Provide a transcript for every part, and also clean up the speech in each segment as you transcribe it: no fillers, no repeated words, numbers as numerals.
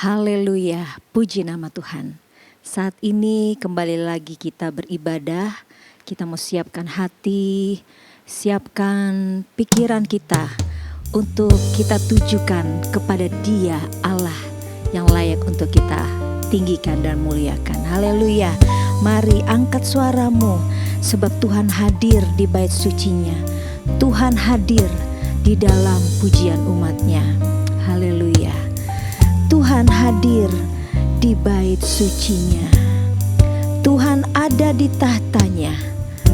Haleluya, puji nama Tuhan. Saat ini kembali lagi kita beribadah. Kita mau siapkan hati, siapkan pikiran kita untuk kita tujukan kepada Dia Allah yang layak untuk kita tinggikan dan muliakan. Haleluya. Mari angkat suaramu, sebab Tuhan hadir di bait sucinya. Tuhan hadir di dalam pujian umatnya. Haleluya. Tuhan hadir di bait sucinya. Tuhan ada di tahtanya.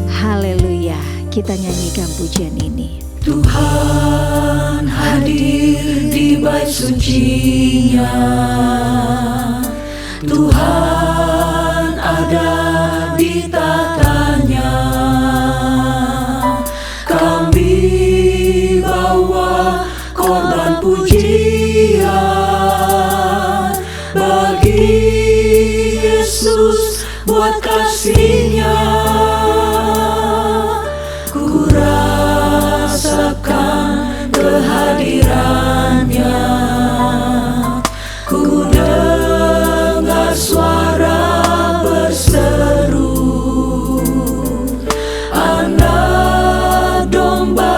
Haleluya. Kita nyanyikan pujian ini. Tuhan hadir di bait sucinya. Tuhan ada di tahtanya. Kami bawa korban pujian bagi Yesus buat kasih-Nya. Ku rasakan kehadirannya. Ku dengar suara berseru, anak domba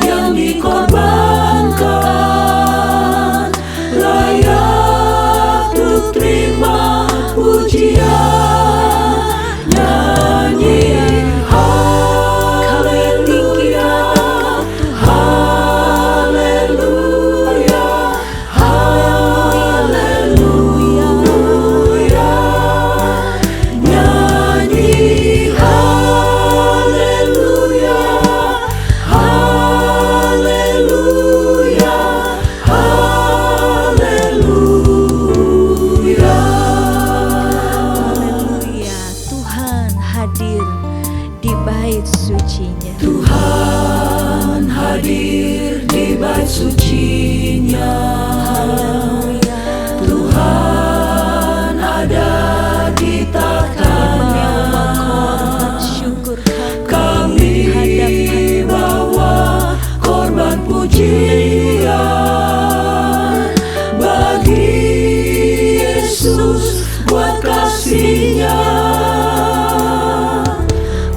yang dikorbankan, layak untuk terima pujian. Nyanyi haleluya, haleluya, haleluya. Nyanyi haleluya, haleluya, haleluya. Haleluya. Tuhan hadir di bait sucinya. Tuhan hadir di bait sucinya. Tuhan ada di tahtanya. Syukur Kami bawa korban pujian bagi Yesus buat kasih-Nya.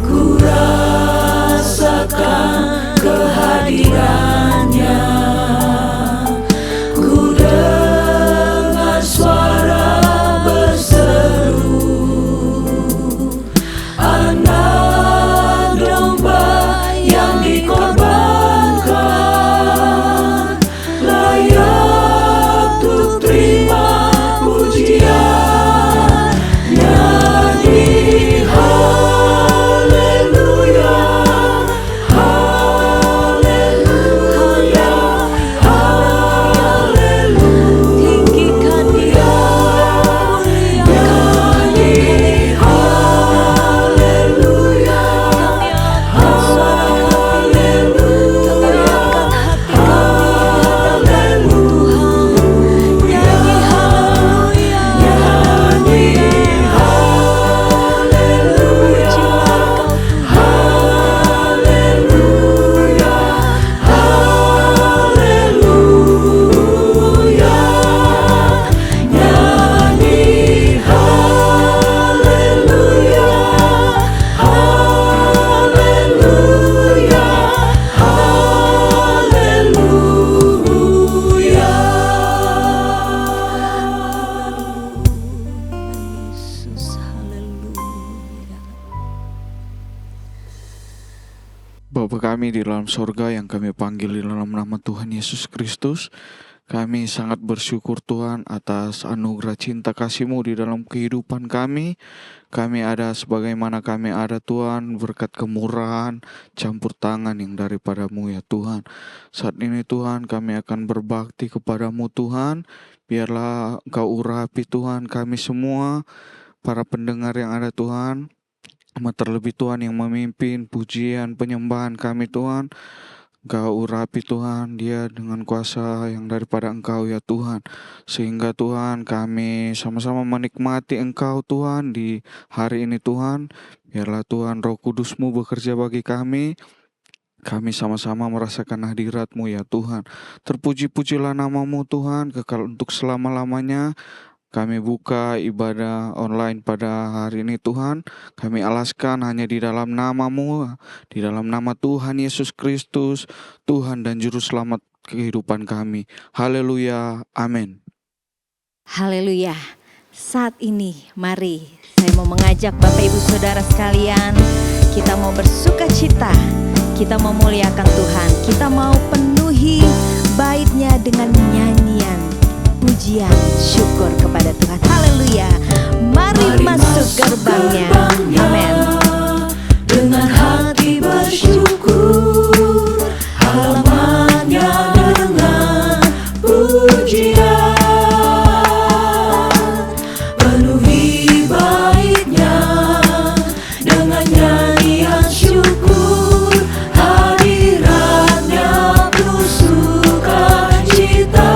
Ku rasakan kehadirannya. Ku dengar suara berseru, anak domba yang dikorbankan, layak untuk terima pujian. Nyanyi haleluya, haleluya, haleluya. tinggikan Dia, Nyanyi haleluya, haleluya, Yesus. Haleluya. Bapa kami di dalam sorga yang kami panggil di dalam nama Tuhan Yesus Kristus, kami sangat bersyukur Tuhan atas anugerah cinta kasih-Mu di dalam kehidupan kami. Kami ada sebagaimana kami ada Tuhan, berkat kemurahan, campur tangan yang daripada-Mu ya Tuhan. Saat ini Tuhan kami akan berbakti kepada-Mu Tuhan. Biarlah Engkau urapi Tuhan kami semua, para pendengar yang ada Tuhan. Terlebih Tuhan yang memimpin pujian penyembahan kami Tuhan. Engkau urapi Tuhan dia dengan kuasa yang daripada Engkau ya Tuhan. Sehingga Tuhan kami sama-sama menikmati Engkau Tuhan di hari ini Tuhan. Biarlah Tuhan Roh Kudus-Mu bekerja bagi kami. Kami sama-sama merasakan hadirat-Mu ya Tuhan. Terpuji-pujilah nama-Mu Tuhan, kekal untuk selama-lamanya. Kami buka ibadah online pada hari ini Tuhan. Kami alaskan hanya di dalam nama-Mu, di dalam nama Tuhan Yesus Kristus, Tuhan dan Juru Selamat kehidupan kami. Haleluya, amin. Haleluya. Saat ini mari saya mau mengajak Bapak Ibu Saudara sekalian, kita mau bersuka cita, kita mau muliakan Tuhan, kita mau penuhi bait-Nya dengan nyanyian pujian syukur kepada Tuhan. Haleluya. Mari masuk gerbangnya. Amin. Dengan hati bersyukur, halamannya dengan pujian. Penuhi bait-Nya dengan nyanyian syukur, hadirat-Nya penuh sukacita.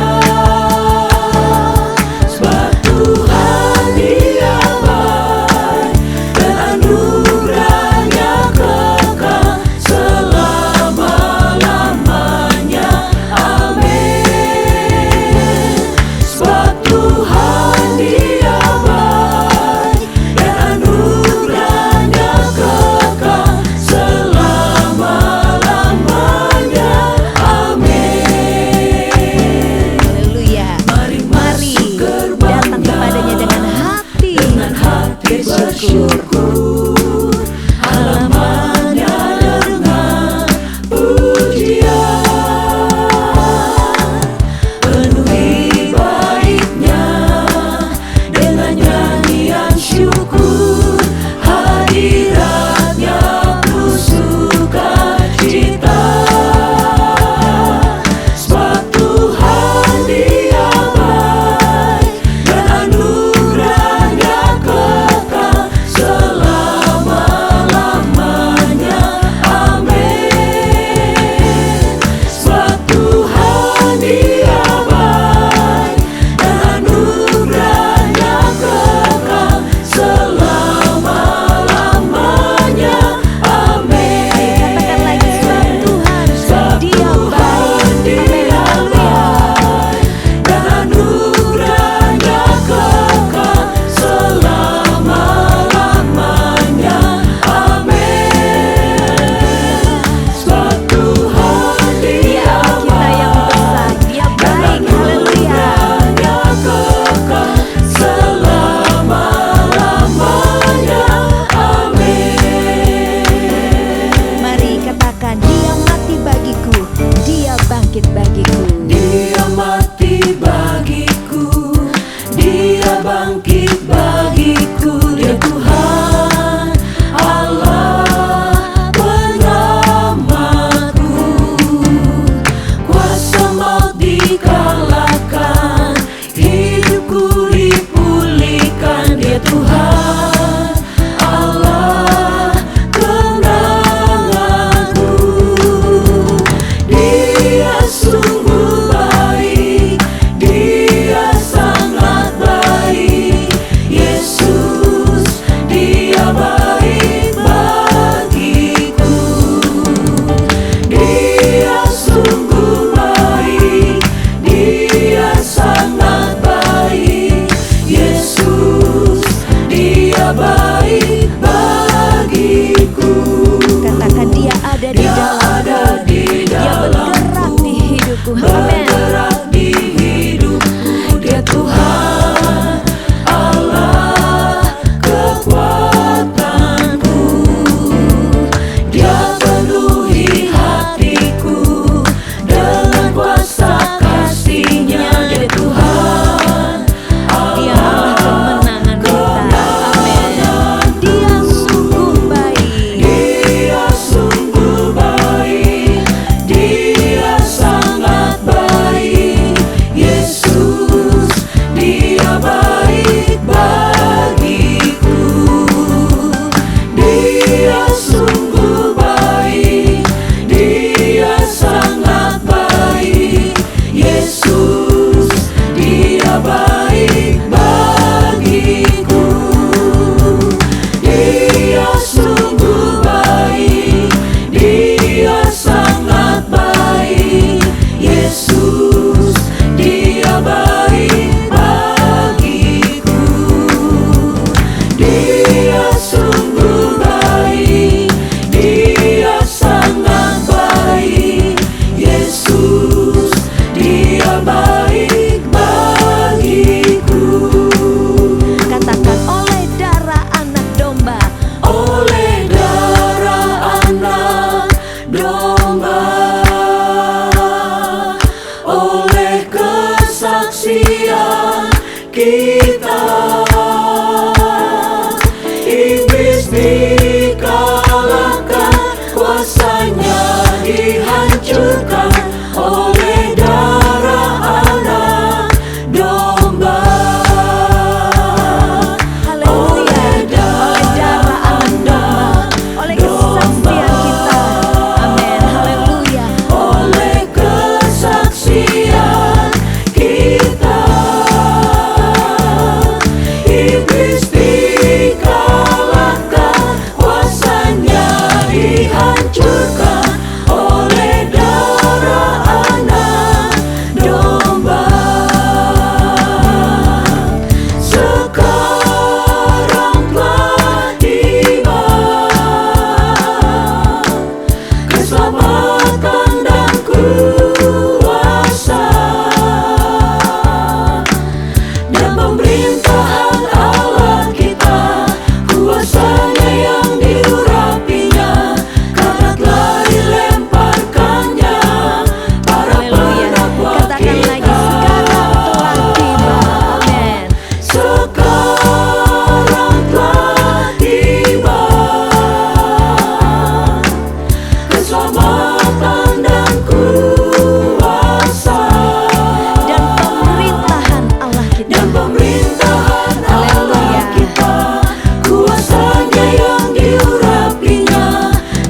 Sebab Tuhan Dia baik dan anugerah-Nya kekal selama-lamanya. Amin. Sebab Tuhan Dia baik dan anugerah-Nya kekal selama-lamanya. Amin. Haleluya. Mari datang kepadanya dengan hati bersyukur, halamannya dengan pujian. Penuhi bait-Nya dengan nyanyian syukur, hadirat-Nya penuh sukacita. Sebab Tuhan Dia baik dan anugerah-Nya kekal selama-lamanya. Amin. Sebab Tuhan Dia baik dan anugerah-Nya kekal selama-lamanya. Amin. katakan lagi, sebab Tuhan Dia baik. Dia baik dan anugerah-Nya kekal selama-lamanya. Amin. Sebab Tuhan Dia Kita yang besar, Dia baik. Haleluya. anugerah-Nya kekal selama-lamanya. Amin. Mari katakan, Dia mati bagiku, Dia bangkit bagiku. Dia mati bagiku, Dia bangkit bagiku. Dia Tuhan Allah penyelamatku. Kuasa maut dikalahkan, hidupku dipulihkan. Dia Tuhan Allah kemenanganku. Dia sungguh baik, Dia sangat baik. Yesus, Dia baik bagiku. Dia sungguh baik, Dia sangat baik. Yesus, Dia baik bagiku. Katakan, Dia ada di Dia ada dalamku, di Dia bergerak di hidupku. Amin. bergerak di hidupku. Dia Tuhan Allah kekuatanku. Dia penuhi hatiku dengan kuasa kasih-Nya. Dia Tuhan Dia adalah kemenangan kita. Amin. Dia sungguh baik. Dia sungguh baik, Dia sangat baik. Yesus, Dia baik bagiku. Dia sungguh baik, Dia sangat baik. Yesus, Dia baik bagiku. Dia sungguh baik, Dia sangat baik bagiku. Katakan oleh darah anak domba. Oleh darah anak domba, oleh kesaksian kita, iblis dikalahkan, kuasanya dihancurkan. Oleh darah anak domba, Haleluya. Oleh darah anak domba, oleh kesaksian kita. Amin. Haleluya. oleh kesaksian kita, iblis dikalahkan, kuasanya dihancurkan. Oleh darah anak domba, sekarang telah tiba keselamatan dan kuasa, dan pemerintahan Allah kita, kuasanya yang diurapinya, karena telah dilemparkannya para Haleluya. pendakwah Katakan lagi, kita. sekarang telah tiba. Sekarang telah tiba keselamatan dan kuasa, Dan pemerintahan Allah kita. dan pemerintahan Allah Haleluya. kita, kuasanya yang diurapinya,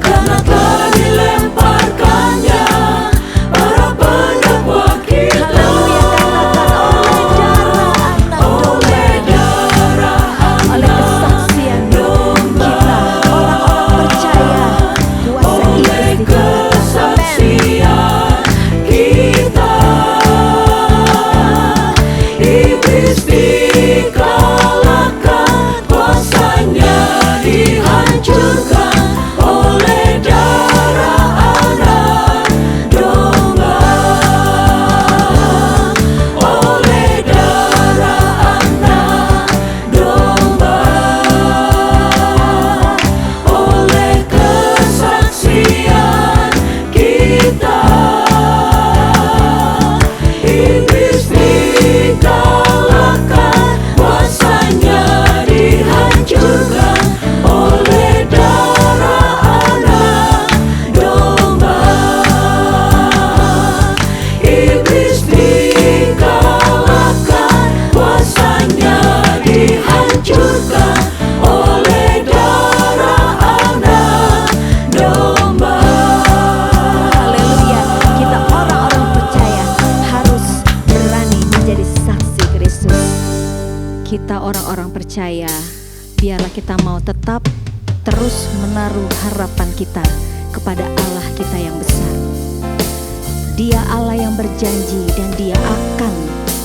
karena telah dilemparkannya para pendakwa kita. Haleluya. Katakan oleh darah anak domba, oleh kesaksian kita, orang-orang percaya, kuasa iblis dikalahkan. Amin. Kesaksian kita, iblis dikalahkan, kuasanya dihancurkan. Oleh darah anak domba, oleh darah anak domba, oleh kesaksian kita, iblis dikalahkan, kuasanya dihancurkan. Oleh darah anak domba, iblis dikalahkan, kuasanya dihancurkan. Oleh darah anak domba. Haleluya. Kita orang-orang percaya harus berani menjadi saksi Kristus. Kita orang-orang percaya, biarlah kita mau tetap terus menaruh harapan kita kepada Allah kita yang besar. Dia Allah yang berjanji, dan Dia akan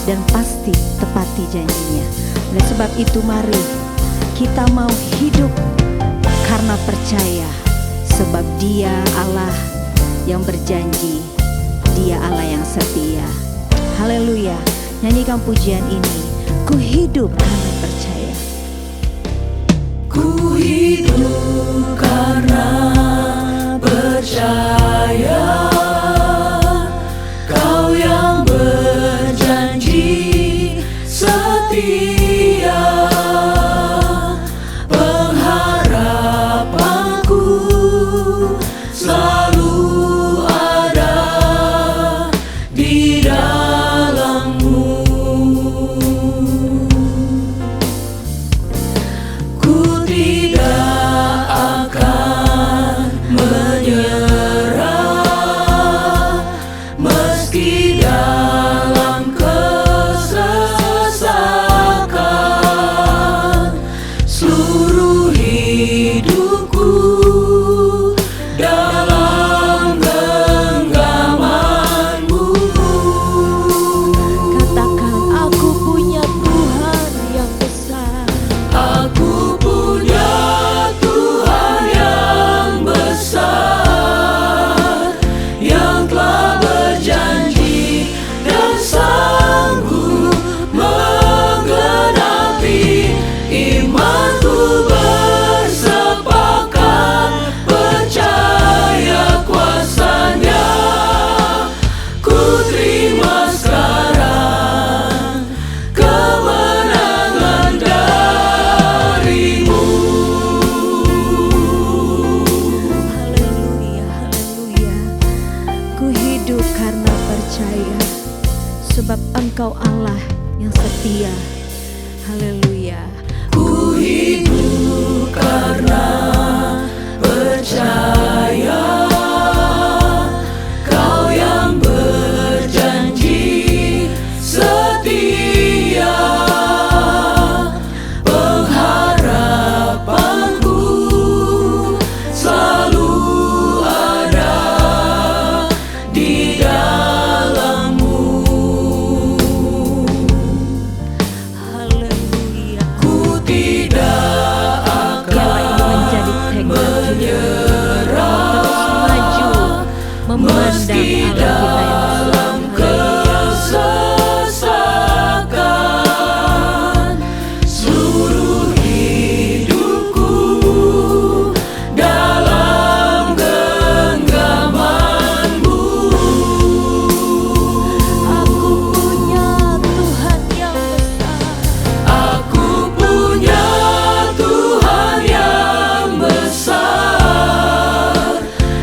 dan pasti tepati janjinya. Oleh sebab itu mari kita mau hidup karena percaya, sebab Dia Allah yang berjanji, Dia Allah yang setia. Haleluya. Nyanyikan pujian ini. Ku hidup karena percaya. Ku hidup karena percaya, Kau yang berjanji setia. Pengharapanku selalu ada di dalam-Mu. Ku tidak akan menyerah. Engkau Allah yang setia. Haleluya. Ku hidup karena percaya Kau yang berjanji setia. Pengharapanku selalu ada di dalam-Mu. Haleluya. Ku tidak Biarlah ini menjadi tekad kita. Terus maju memandang Allah kita yang kesesakan. Seluruh hidupku dalam genggaman-Mu. Aku punya Tuhan yang besar. Aku punya Tuhan yang besar,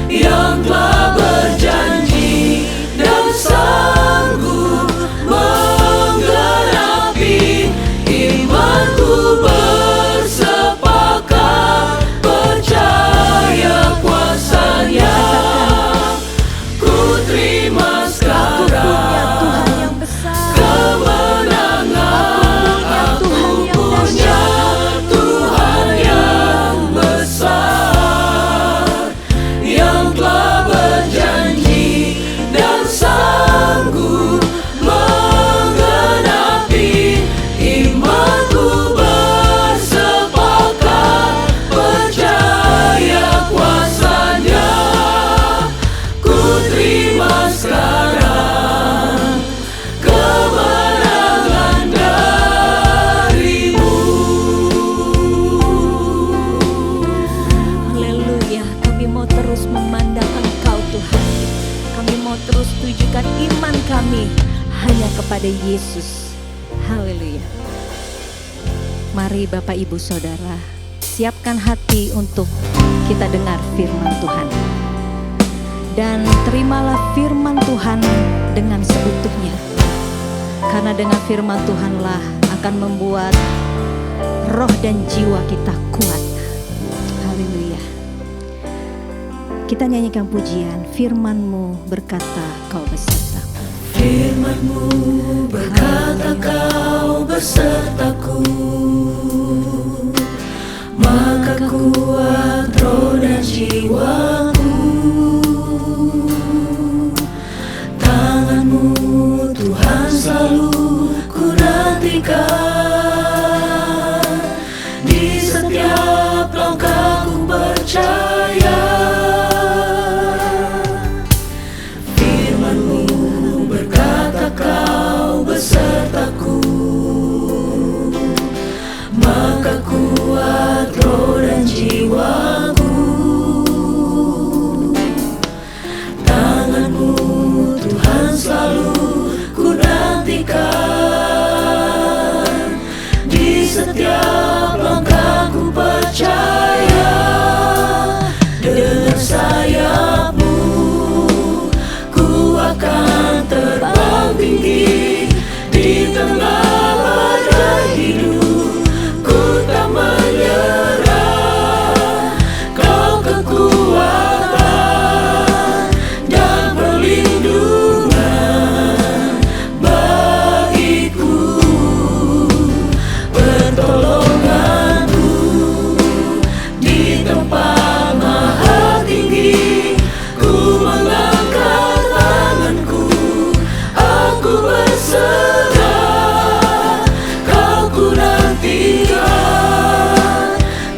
yang telah berjanji dan sanggup menggenapi imanku. Bersepakat percaya kuasa-Nya. Ku terima Aku punya sekarang Tuhan yang besar. kemenangan. Aku punya Tuhan yang besar, yang telah berjanji dan sanggup menggenapi imanku. Bersepakat percaya kuasa-Nya. Ku terima sekarang kemenangan dari-Mu. Haleluya. Kami mau terus memandang Engkau Tuhan. Kami mau terus tujukan iman kami hanya kepada Yesus. Haleluya. Mari Bapak Ibu Saudara, siapkan hati untuk kita dengar firman Tuhan. Dan terimalah firman Tuhan dengan seutuhnya. Karena dengan firman Tuhanlah akan membuat roh dan jiwa kita kuat. Haleluya. Kita nyanyikan pujian, firman-Mu berkata Kau besertaku. Firman-Mu berkata Kau besertaku, maka kuat roh dan jiwaku. Tangan-Mu Tuhan selalu ku nantikan. Di setiap langkahku percaya. Firman-Mu berkata Kau besertaku, maka kuat roh dan jiwaku. Tangan-Mu Tuhan selalu ku nantikan. Di setiap langkahku percaya. Dengan sayap-Mu ku akan terbang tinggi. Di tengah badai hidup ku tak menyerah. Kau kekuatan dan perlindungan bagiku. Pertolongan-Mu di tempat maha tinggi. Ku mengangkat tanganku, aku berserah. Kau ku nantikan,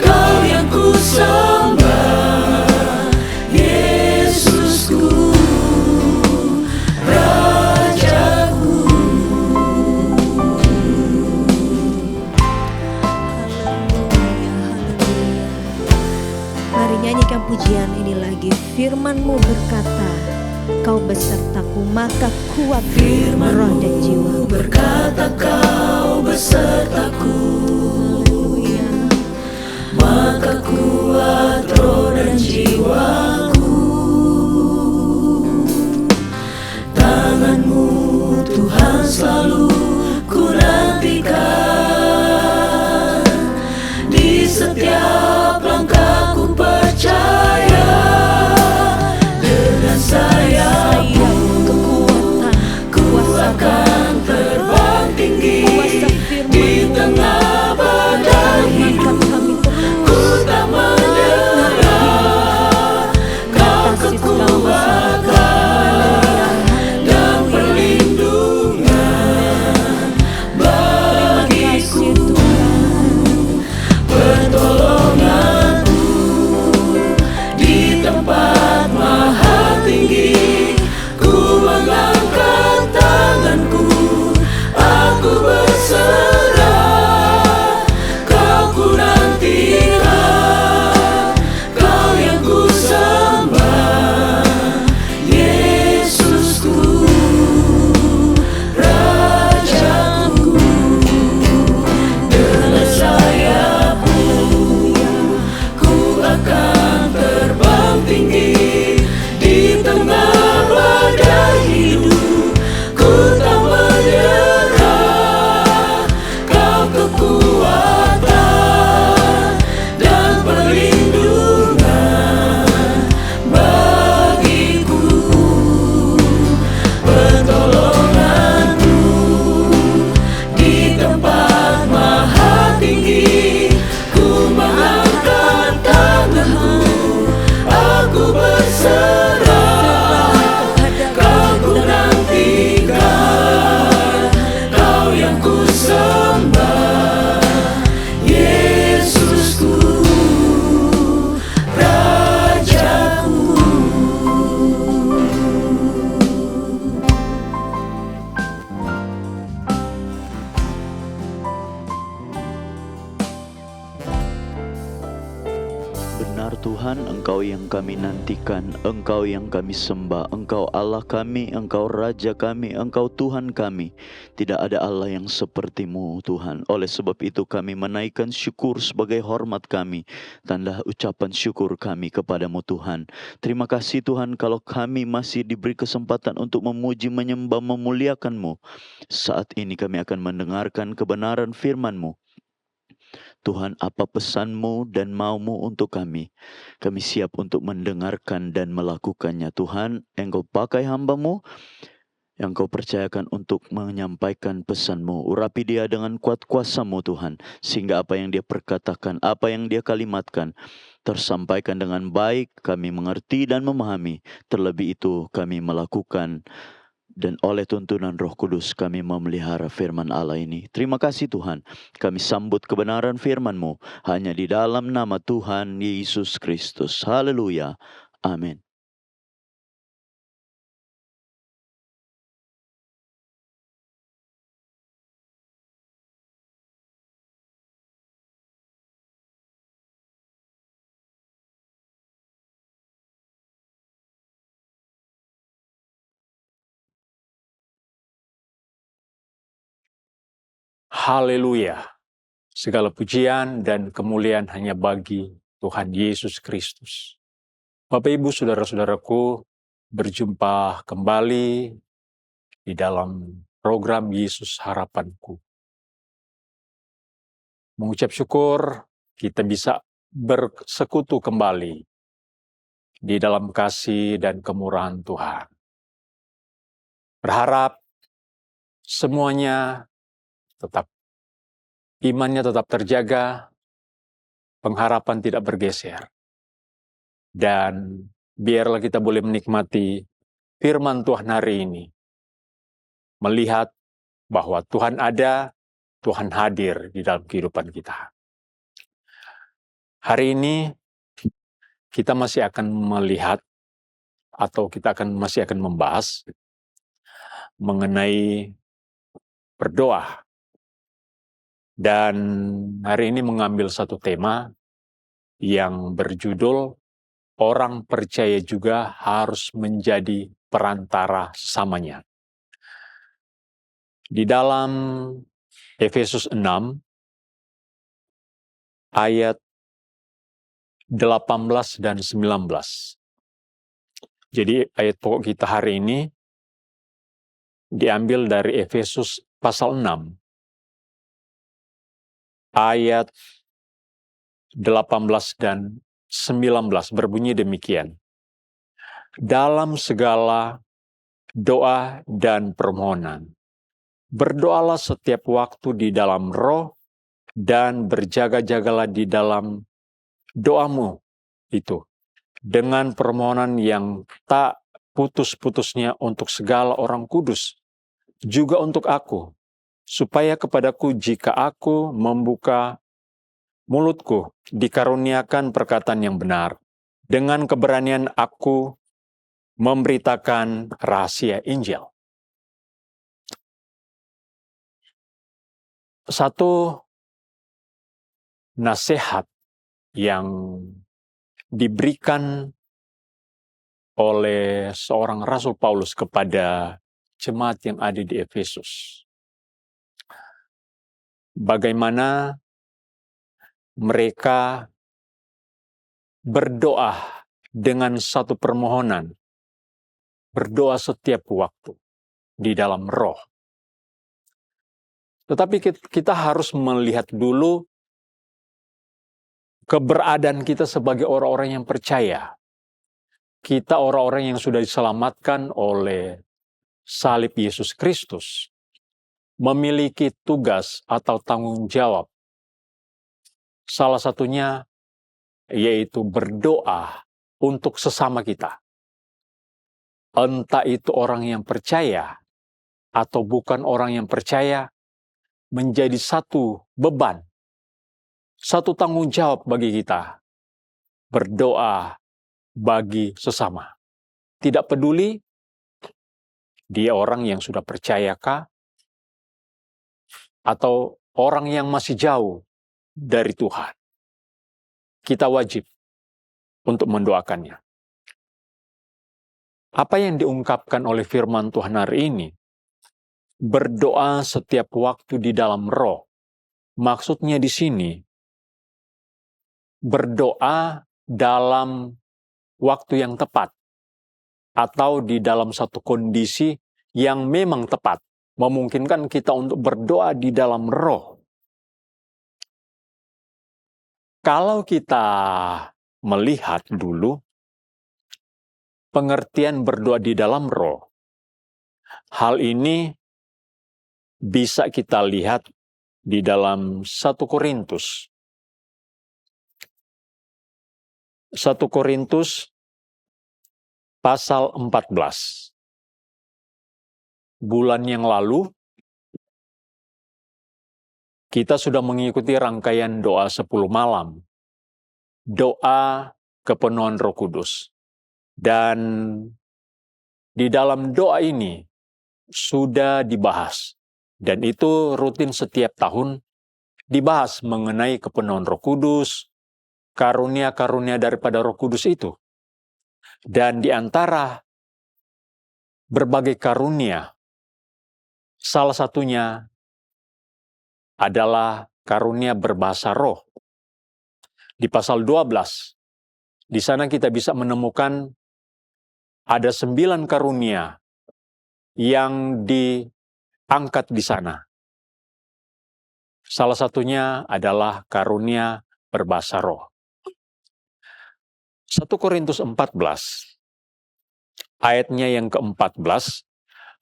Kau yang ku sembah. Yesusku, Rajaku. Haleluya, haleluya. Mari nyanyikan pujian ini lagi. Firman-Mu berkata Kau besertaku, maka kuat roh dan jiwa. Berkata Kau besertaku, Haleluya. maka kuat roh dan jiwaku. Tangan-Mu Tuhan selalu Tuhan, Engkau yang kami nantikan, Engkau yang kami sembah, Engkau Allah kami, Engkau Raja kami, Engkau Tuhan kami. Tidak ada Allah yang seperti-Mu Tuhan. Oleh sebab itu kami menaikkan syukur sebagai hormat kami, tanda ucapan syukur kami kepadamu Tuhan. Terima kasih Tuhan kalau kami masih diberi kesempatan untuk memuji, menyembah, memuliakan-Mu. Saat ini kami akan mendengarkan kebenaran firman-Mu. Tuhan, apa pesan-Mu dan mau-Mu untuk kami? Kami siap untuk mendengarkan dan melakukannya. Tuhan, Engkau pakai hamba-Mu yang Kau percayakan untuk menyampaikan pesan-Mu. Urapi dia dengan kuat kuasa-Mu Tuhan, sehingga apa yang dia perkatakan, apa yang dia kalimatkan, tersampaikan dengan baik, kami mengerti dan memahami. Terlebih itu kami melakukan, dan oleh tuntunan Roh Kudus kami memelihara firman Allah ini. Terima kasih Tuhan, kami sambut kebenaran firman-Mu hanya di dalam nama Tuhan Yesus Kristus. Haleluya. Amin. Haleluya. Segala pujian dan kemuliaan hanya bagi Tuhan Yesus Kristus. Bapak Ibu saudara-saudaraku, berjumpa kembali di dalam program Yesus Harapanku. Mengucap syukur kita bisa bersekutu kembali di dalam kasih dan kemurahan Tuhan. Berharap semuanya tetap, imannya tetap terjaga, pengharapan tidak bergeser. Dan biarlah kita boleh menikmati firman Tuhan hari ini. Melihat bahwa Tuhan ada, Tuhan hadir di dalam kehidupan kita. Hari ini kita masih akan melihat atau kita masih akan membahas mengenai berdoa. Dan hari ini mengambil satu tema yang berjudul orang percaya juga harus menjadi perantara sesamanya. Di dalam Efesus 6 ayat 18 dan 19. Jadi ayat pokok kita hari ini diambil dari Efesus pasal 6 ayat 18 dan 19 berbunyi demikian. Dalam segala doa dan permohonan, berdoalah setiap waktu di dalam roh dan berjaga-jagalah di dalam doamu itu dengan permohonan yang tak putus-putusnya untuk segala orang kudus, juga untuk aku, supaya kepadaku jika aku membuka mulutku dikaruniakan perkataan yang benar, dengan keberanian aku memberitakan rahasia Injil. Satu nasihat yang diberikan oleh seorang Rasul Paulus kepada jemaat yang ada di Efesus. Bagaimana mereka berdoa dengan satu permohonan, berdoa setiap waktu di dalam roh. Tetapi kita harus melihat dulu keberadaan kita sebagai orang-orang yang percaya. Kita orang-orang yang sudah diselamatkan oleh salib Yesus Kristus, memiliki tugas atau tanggung jawab. Salah satunya yaitu berdoa untuk sesama kita. Entah itu orang yang percaya atau bukan orang yang percaya, menjadi satu beban, satu tanggung jawab bagi kita. Berdoa bagi sesama. Tidak peduli dia orang yang sudah percayakah atau orang yang masih jauh dari Tuhan. Kita wajib untuk mendoakannya. Apa yang diungkapkan oleh firman Tuhan hari ini? Berdoa setiap waktu di dalam roh. Maksudnya di sini, berdoa dalam waktu yang tepat, atau di dalam satu kondisi yang memang tepat, memungkinkan kita untuk berdoa di dalam roh. Kalau kita melihat dulu pengertian berdoa di dalam roh, hal ini bisa kita lihat di dalam 1 Korintus. 1 Korintus pasal 14. Bulan yang lalu, kita sudah mengikuti rangkaian doa 10 malam. Doa kepenuhan Roh Kudus. Dan di dalam doa ini sudah dibahas. Dan itu rutin setiap tahun dibahas mengenai kepenuhan Roh Kudus, karunia-karunia daripada Roh Kudus itu. Dan di antara berbagai karunia, salah satunya adalah karunia berbahasa roh. Di pasal 12, di sana kita bisa menemukan ada 9 karunia yang diangkat di sana. Salah satunya adalah karunia berbahasa roh. 1 Korintus 14, ayatnya yang ke-14,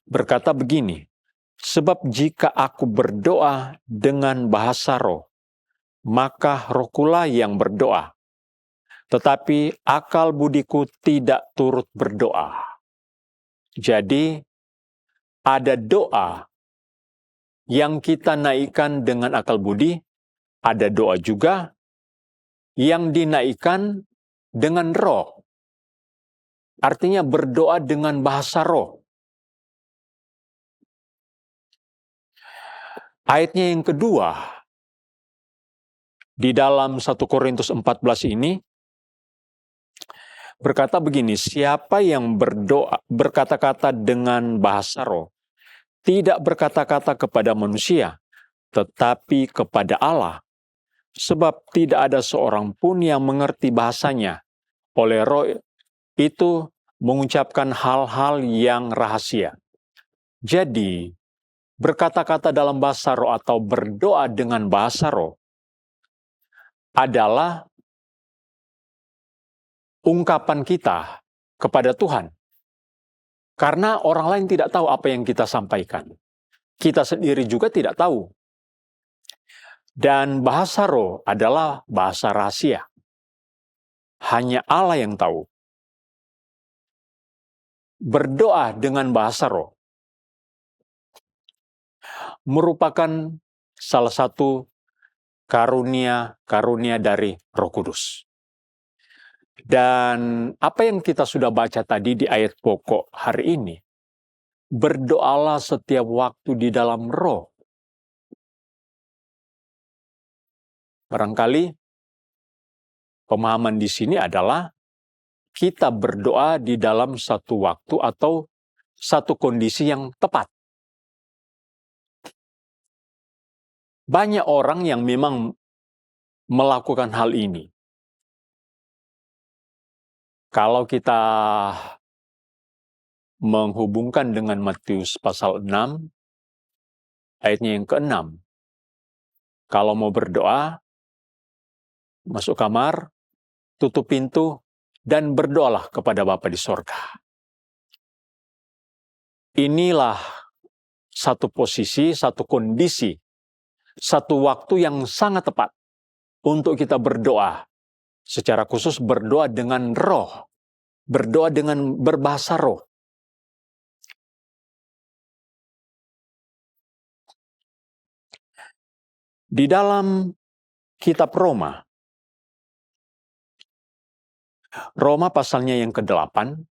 berkata begini, sebab jika aku berdoa dengan bahasa roh, maka rohkulah yang berdoa. Tetapi akal budiku tidak turut berdoa. Jadi, ada doa yang kita naikkan dengan akal budi, ada doa juga yang dinaikkan dengan roh. Artinya berdoa dengan bahasa roh. Ayatnya yang kedua, di dalam 1 Korintus 14 ini, berkata begini, siapa yang berdoa, berkata-kata dengan bahasa roh, tidak berkata-kata kepada manusia, tetapi kepada Allah, sebab tidak ada seorang pun yang mengerti bahasanya. Oleh roh itu mengucapkan hal-hal yang rahasia. Jadi, berkata-kata dalam bahasa roh atau berdoa dengan bahasa roh adalah ungkapan kita kepada Tuhan. Karena orang lain tidak tahu apa yang kita sampaikan. Kita sendiri juga tidak tahu. Dan bahasa roh adalah bahasa rahasia. Hanya Allah yang tahu. Berdoa dengan bahasa roh merupakan salah satu karunia dari Roh Kudus. Dan apa yang kita sudah baca tadi di ayat pokok hari ini, berdoalah setiap waktu di dalam roh. Barangkali pemahaman di sini adalah kita berdoa di dalam satu waktu atau satu kondisi yang tepat. Banyak orang yang memang melakukan hal ini. Kalau kita menghubungkan dengan Matius pasal 6, ayatnya yang ke-6. Kalau mau berdoa, masuk kamar, tutup pintu, dan berdoalah kepada Bapa di sorga. Inilah satu posisi, satu kondisi, satu waktu yang sangat tepat untuk kita berdoa. Secara khusus berdoa dengan roh, berdoa dengan berbahasa roh. Di dalam kitab Roma pasalnya yang ke-8,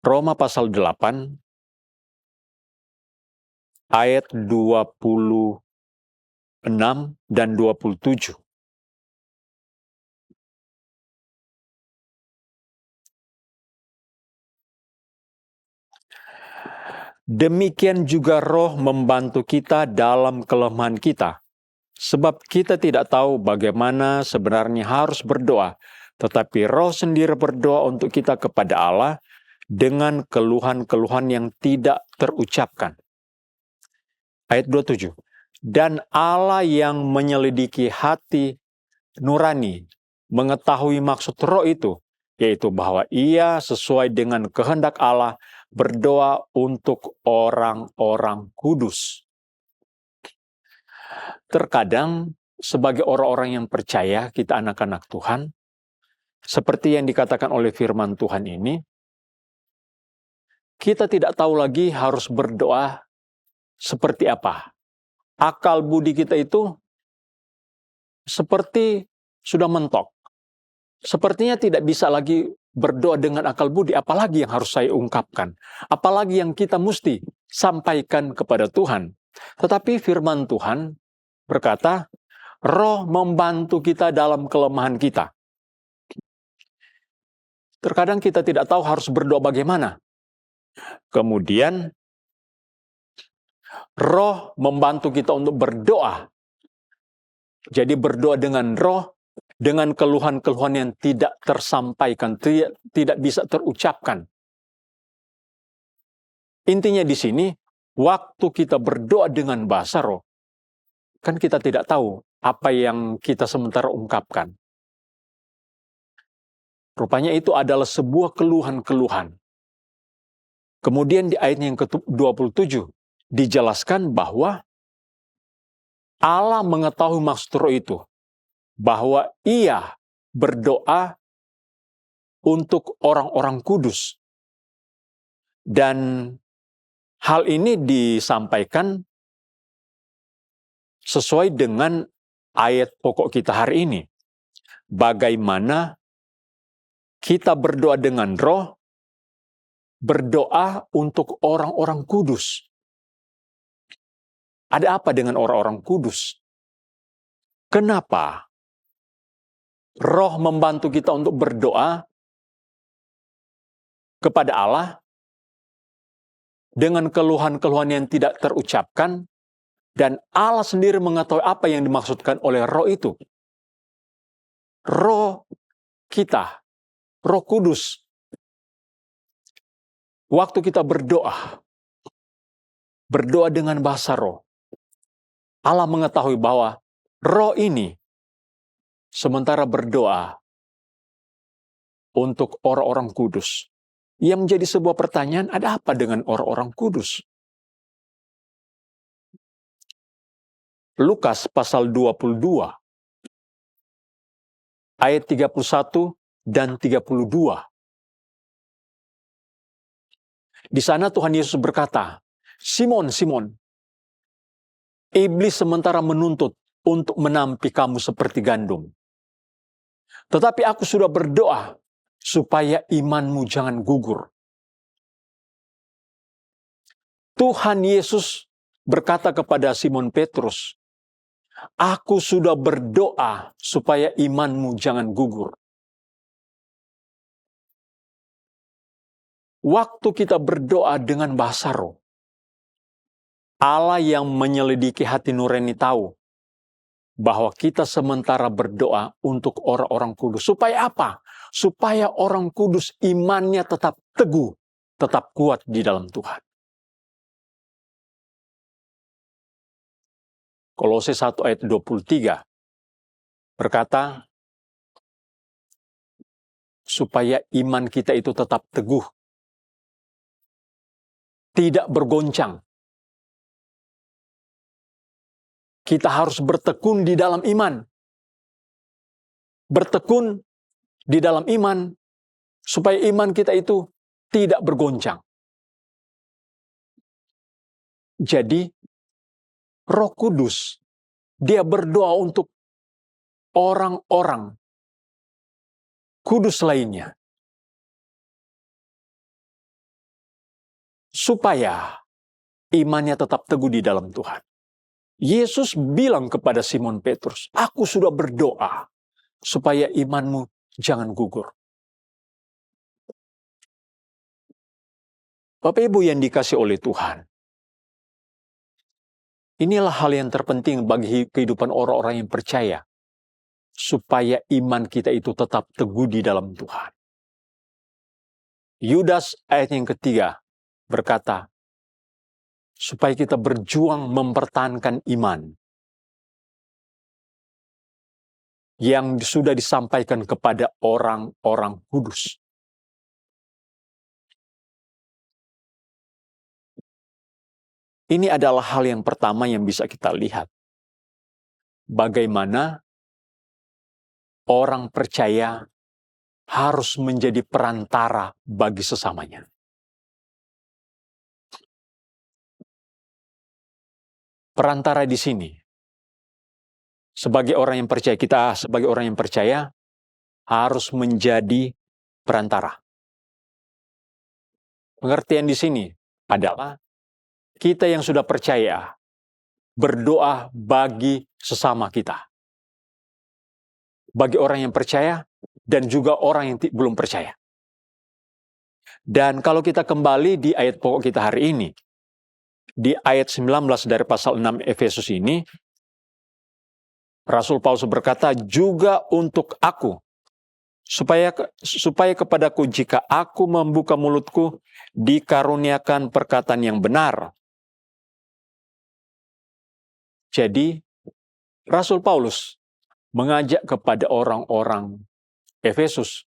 Roma pasal 8, ayat 26 dan 27. Demikian juga Roh membantu kita dalam kelemahan kita. Sebab kita tidak tahu bagaimana sebenarnya harus berdoa, tetapi Roh sendiri berdoa untuk kita kepada Allah dengan keluhan-keluhan yang tidak terucapkan. Ayat 27. Dan Allah yang menyelidiki hati nurani mengetahui maksud Roh itu, yaitu bahwa Ia sesuai dengan kehendak Allah berdoa untuk orang-orang kudus. Terkadang sebagai orang-orang yang percaya, kita anak-anak Tuhan, seperti yang dikatakan oleh firman Tuhan ini, kita tidak tahu lagi harus berdoa seperti apa. Akal budi kita itu seperti sudah mentok. Sepertinya tidak bisa lagi berdoa dengan akal budi, apalagi yang harus saya ungkapkan. Apalagi yang kita mesti sampaikan kepada Tuhan. Tetapi firman Tuhan berkata, Roh membantu kita dalam kelemahan kita. Terkadang kita tidak tahu harus berdoa bagaimana. Kemudian, Roh membantu kita untuk berdoa. Jadi berdoa dengan Roh, dengan keluhan-keluhan yang tidak tersampaikan, tidak bisa terucapkan. Intinya di sini, waktu kita berdoa dengan bahasa Roh, kan kita tidak tahu apa yang kita sementara ungkapkan. Rupanya itu adalah sebuah keluhan-keluhan. Kemudian di ayat yang ke-27 dijelaskan bahwa Allah mengetahui maksud Roh itu, bahwa Ia berdoa untuk orang-orang kudus. Dan hal ini disampaikan sesuai dengan ayat pokok kita hari ini. Bagaimana kita berdoa dengan Roh, berdoa untuk orang-orang kudus. Ada apa dengan orang-orang kudus? Kenapa Roh membantu kita untuk berdoa kepada Allah dengan keluhan-keluhan yang tidak terucapkan, dan Allah sendiri mengetahui apa yang dimaksudkan oleh Roh itu. Roh kita, Roh Kudus. Waktu kita berdoa dengan bahasa Roh, Allah mengetahui bahwa Roh ini sementara berdoa untuk orang-orang kudus. Yang menjadi sebuah pertanyaan, ada apa dengan orang-orang kudus? Lukas pasal 22, ayat 31 dan 32. Di sana Tuhan Yesus berkata, Simon, Simon, iblis sementara menuntut untuk menampi kamu seperti gandum. Tetapi aku sudah berdoa supaya imanmu jangan gugur. Tuhan Yesus berkata kepada Simon Petrus, aku sudah berdoa supaya imanmu jangan gugur. Waktu kita berdoa dengan bahasa Roh, Allah yang menyelidiki hati nurani tahu bahwa kita sementara berdoa untuk orang-orang kudus. Supaya apa? Supaya orang kudus imannya tetap teguh, tetap kuat di dalam Tuhan. Kolose 1 ayat 23 berkata, supaya iman kita itu tetap teguh, tidak bergoncang. Kita harus bertekun di dalam iman. Bertekun di dalam iman, supaya iman kita itu tidak bergoncang. Jadi, Roh Kudus, dia berdoa untuk orang-orang kudus lainnya. Supaya imannya tetap teguh di dalam Tuhan. Yesus bilang kepada Simon Petrus, aku sudah berdoa supaya imanmu jangan gugur. Bapak Ibu yang dikasih oleh Tuhan, inilah hal yang terpenting bagi kehidupan orang-orang yang percaya, supaya iman kita itu tetap teguh di dalam Tuhan. Yudas ayat yang ketiga berkata, supaya kita berjuang mempertahankan iman yang sudah disampaikan kepada orang-orang kudus. Ini adalah hal yang pertama yang bisa kita lihat. Bagaimana orang percaya harus menjadi perantara bagi sesamanya. Perantara di sini, sebagai orang yang percaya, kita sebagai orang yang percaya harus menjadi perantara. Pengertian di sini adalah kita yang sudah percaya berdoa bagi sesama kita. Bagi orang yang percaya dan juga orang yang belum percaya. Dan kalau kita kembali di ayat pokok kita hari ini, di ayat 19 dari pasal 6 Efesus ini, Rasul Paulus berkata, juga untuk aku, supaya kepadaku jika aku membuka mulutku, dikaruniakan perkataan yang benar. Jadi, Rasul Paulus mengajak kepada orang-orang Efesus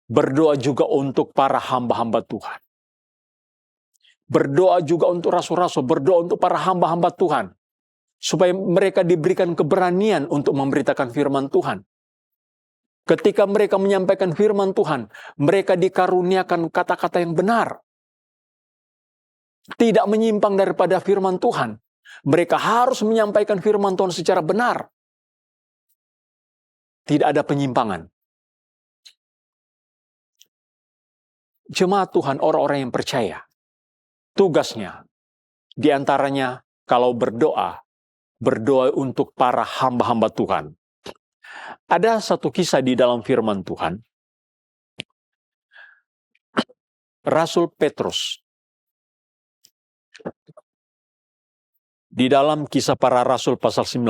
berdoa juga untuk para hamba-hamba Tuhan. Berdoa juga untuk rasul-rasul, berdoa untuk para hamba-hamba Tuhan. Supaya mereka diberikan keberanian untuk memberitakan firman Tuhan. Ketika mereka menyampaikan firman Tuhan, mereka dikaruniakan kata-kata yang benar. Tidak menyimpang daripada firman Tuhan. Mereka harus menyampaikan firman Tuhan secara benar. Tidak ada penyimpangan. Jemaat Tuhan, orang-orang yang percaya, tugasnya diantaranya kalau berdoa untuk para hamba-hamba Tuhan. Ada satu kisah di dalam firman Tuhan. Rasul Petrus. Di dalam Kisah Para Rasul pasal 12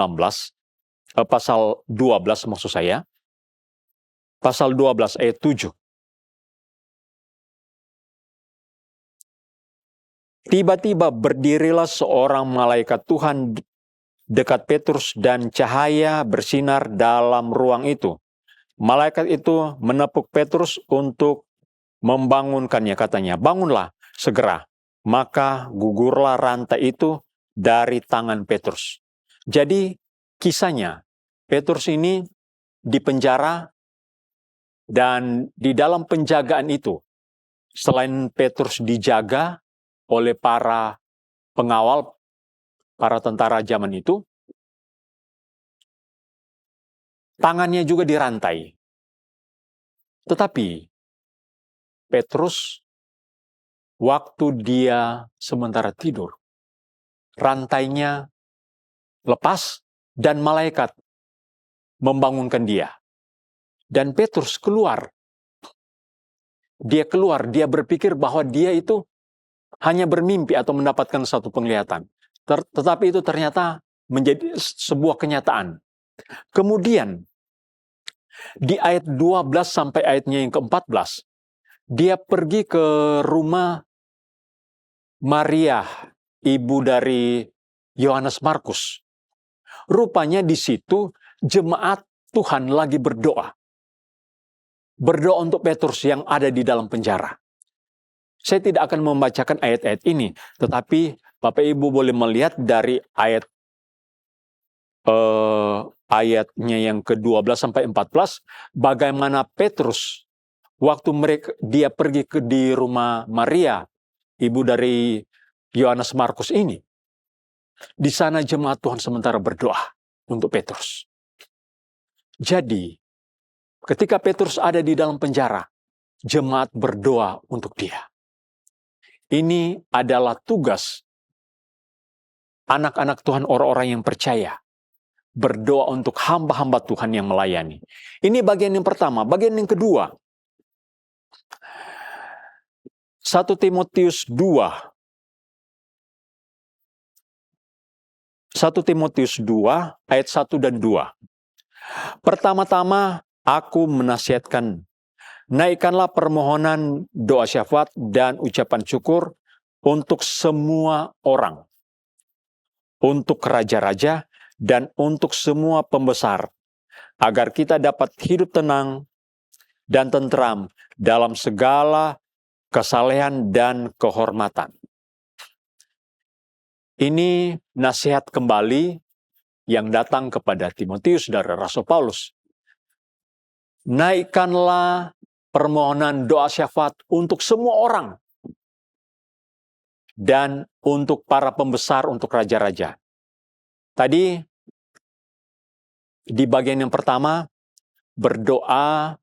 maksud saya. Pasal 12 ayat 7. Tiba-tiba berdirilah seorang malaikat Tuhan dekat Petrus dan cahaya bersinar dalam ruang itu. Malaikat itu menepuk Petrus untuk membangunkannya, katanya, bangunlah segera. Maka gugurlah rantai itu dari tangan Petrus. Jadi kisahnya, Petrus ini dipenjara dan di dalam penjagaan itu, selain Petrus dijaga oleh para pengawal, para tentara zaman itu, tangannya juga dirantai. Tetapi Petrus, waktu dia sementara tidur, rantainya lepas dan malaikat membangunkan dia. Dan Petrus keluar. Dia berpikir bahwa dia itu hanya bermimpi atau mendapatkan satu penglihatan. Tetapi itu ternyata menjadi sebuah kenyataan. Kemudian, di ayat 12 sampai ayatnya yang ke-14, dia pergi ke rumah Maria, ibu dari Yohanes Markus. Rupanya di situ jemaat Tuhan lagi berdoa. Berdoa untuk Petrus yang ada di dalam penjara. Saya tidak akan membacakan ayat-ayat ini, tetapi Bapak Ibu boleh melihat dari ayatnya yang ke-12 sampai 14, bagaimana Petrus waktu dia pergi di rumah Maria, ibu dari Yohanes Markus ini. Di sana jemaat Tuhan sementara berdoa untuk Petrus. Jadi, ketika Petrus ada di dalam penjara, jemaat berdoa untuk dia. Ini adalah tugas anak-anak Tuhan, orang-orang yang percaya. Berdoa untuk hamba-hamba Tuhan yang melayani. Ini bagian yang pertama. Bagian yang kedua, 1 Timotius 2. 1 Timotius 2 ayat 1 dan 2. Pertama-tama aku menasihatkan, naikkanlah permohonan, doa syafaat, dan ucapan syukur untuk semua orang, untuk raja-raja, dan untuk semua pembesar, agar kita dapat hidup tenang dan tentram dalam segala kesalehan dan kehormatan. Ini nasihat kembali yang datang kepada Timotius dari Rasul Paulus. Naikkanlah permohonan doa syafaat untuk semua orang dan untuk para pembesar, untuk raja-raja. Tadi di bagian yang pertama berdoa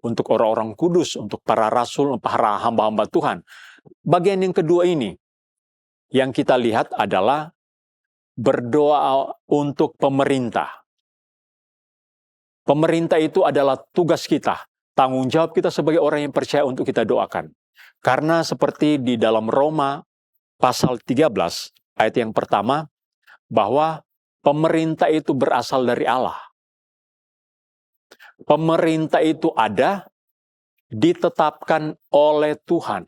untuk orang-orang kudus, untuk para rasul, para hamba-hamba Tuhan. Bagian yang kedua ini yang kita lihat adalah berdoa untuk pemerintah. Pemerintah itu adalah tugas kita, tanggung jawab kita sebagai orang yang percaya untuk kita doakan. Karena seperti di dalam Roma pasal 13 ayat yang pertama, bahwa pemerintah itu berasal dari Allah. Pemerintah itu ada, ditetapkan oleh Tuhan.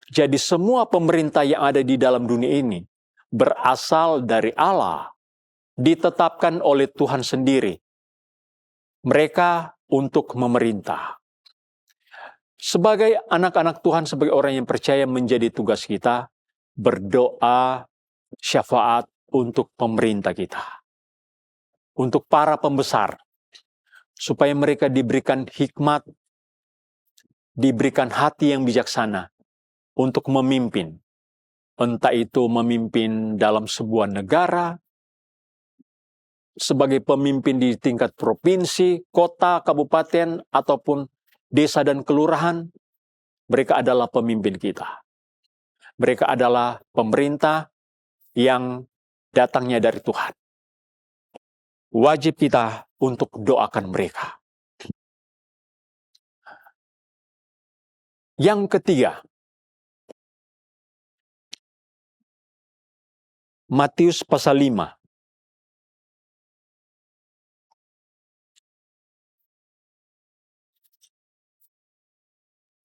Jadi semua pemerintah yang ada di dalam dunia ini berasal dari Allah, ditetapkan oleh Tuhan sendiri. Mereka untuk memerintah. Sebagai anak-anak Tuhan, sebagai orang yang percaya, menjadi tugas kita berdoa syafaat untuk pemerintah kita. Untuk para pembesar, supaya mereka diberikan hikmat, diberikan hati yang bijaksana untuk memimpin. Entah itu memimpin dalam sebuah negara, sebagai pemimpin di tingkat provinsi, kota, kabupaten, ataupun desa dan kelurahan, mereka adalah pemimpin kita. Mereka adalah pemerintah yang datangnya dari Tuhan. Wajib kita untuk doakan mereka. Yang ketiga, Matius pasal 5.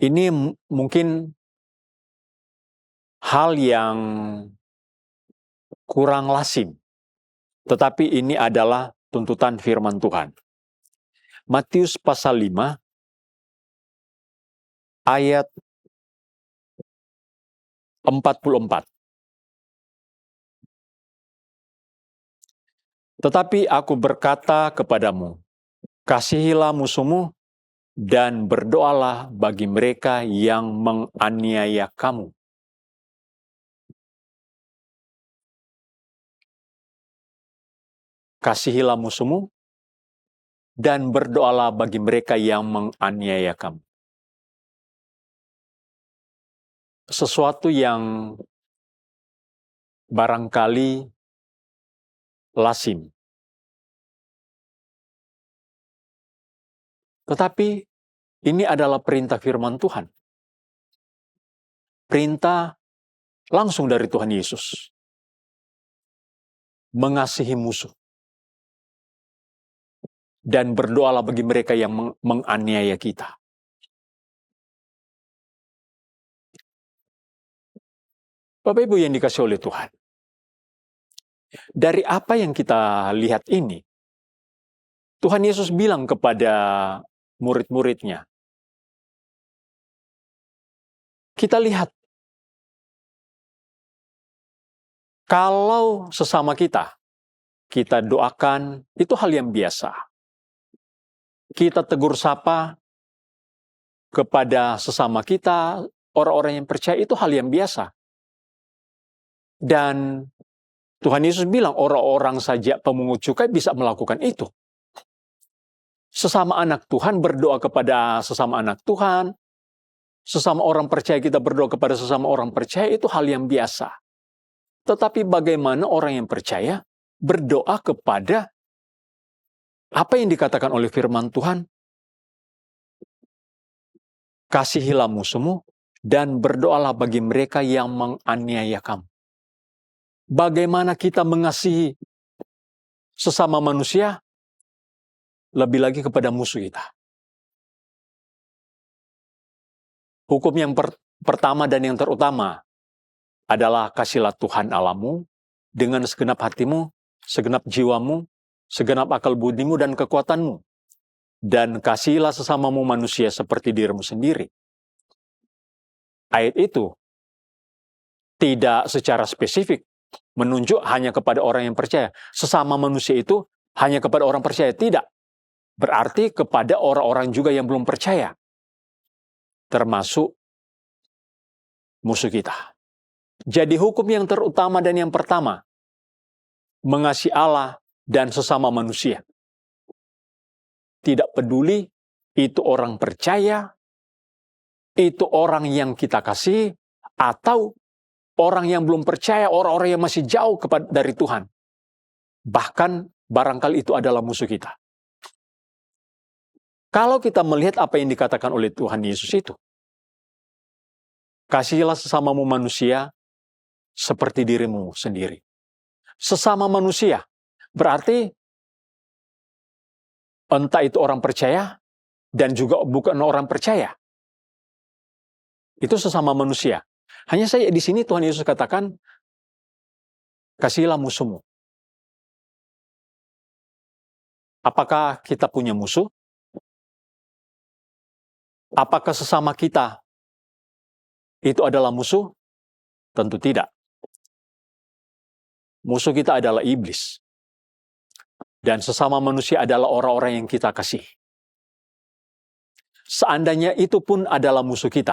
Ini mungkin hal yang kurang lazim, tetapi ini adalah tuntutan firman Tuhan. Matius pasal 5 ayat 44. Tetapi aku berkata kepadamu, kasihilah musuhmu dan berdoalah bagi mereka yang menganiaya kamu. Kasihilah musuhmu dan berdoalah bagi mereka yang menganiaya kamu. Sesuatu yang barangkali lazim. Tetapi ini adalah perintah firman Tuhan. Perintah langsung dari Tuhan Yesus. Mengasihi musuh. Dan berdoalah bagi mereka yang menganiaya kita. Bapak Ibu yang dikasihi oleh Tuhan. Dari apa yang kita lihat ini, Tuhan Yesus bilang kepada murid-muridnya, kita lihat, kalau sesama kita doakan, itu hal yang biasa. Kita tegur sapa kepada sesama kita, orang-orang yang percaya, itu hal yang biasa. Dan Tuhan Yesus bilang, orang-orang saja pemungut cukai bisa melakukan itu. Sesama anak Tuhan berdoa kepada sesama anak Tuhan, sesama orang percaya kita berdoa kepada sesama orang percaya, itu hal yang biasa. Tetapi bagaimana orang yang percaya berdoa kepada apa yang dikatakan oleh firman Tuhan? kasihilah musuhmu, dan berdoalah bagi mereka yang menganiaya kamu. Bagaimana kita mengasihi sesama manusia, lebih lagi kepada musuh kita. Hukum yang pertama dan yang terutama adalah kasihlah Tuhan Allahmu dengan segenap hatimu, segenap jiwamu, segenap akal budimu dan kekuatanmu. Dan kasihilah sesamamu manusia seperti dirimu sendiri. Ayat itu tidak secara spesifik menunjuk hanya kepada orang yang percaya. Sesama manusia itu hanya kepada orang percaya. Tidak. Berarti kepada orang-orang juga yang belum percaya. Termasuk musuh kita. Jadi hukum yang terutama dan yang pertama, mengasihi Allah dan sesama manusia. Tidak peduli itu orang percaya, itu orang yang kita kasih, atau orang yang belum percaya, orang-orang yang masih jauh dari Tuhan. Bahkan barangkali itu adalah musuh kita. Kalau kita melihat apa yang dikatakan oleh Tuhan Yesus itu, kasihilah sesamamu manusia seperti dirimu sendiri. Sesama manusia berarti entah itu orang percaya dan juga bukan orang percaya. Itu sesama manusia. Hanya saja di sini Tuhan Yesus katakan, kasihilah musuhmu. Apakah kita punya musuh? Apakah sesama kita itu adalah musuh? Tentu tidak. Musuh kita adalah iblis. Dan sesama manusia adalah orang-orang yang kita kasih. Seandainya itu pun adalah musuh kita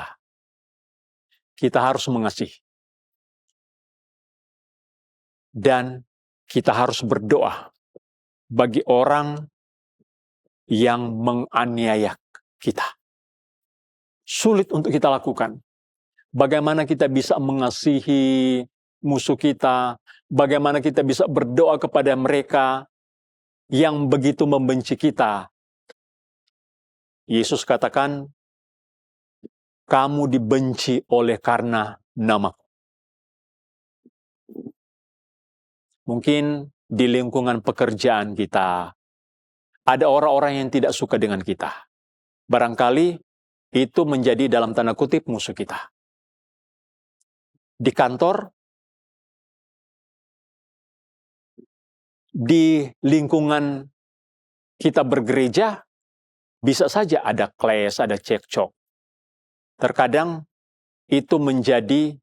harus mengasihi. Dan kita harus berdoa bagi orang yang menganiaya kita. Sulit untuk kita lakukan. Bagaimana kita bisa mengasihi musuh kita, bagaimana kita bisa berdoa kepada mereka yang begitu membenci kita. Yesus katakan, kamu dibenci oleh karena namaku. Mungkin di lingkungan pekerjaan kita, ada orang-orang yang tidak suka dengan kita. Barangkali itu menjadi dalam tanda kutip musuh kita. Di kantor, di lingkungan kita bergereja, bisa saja ada clash, ada cekcok. Terkadang itu menjadi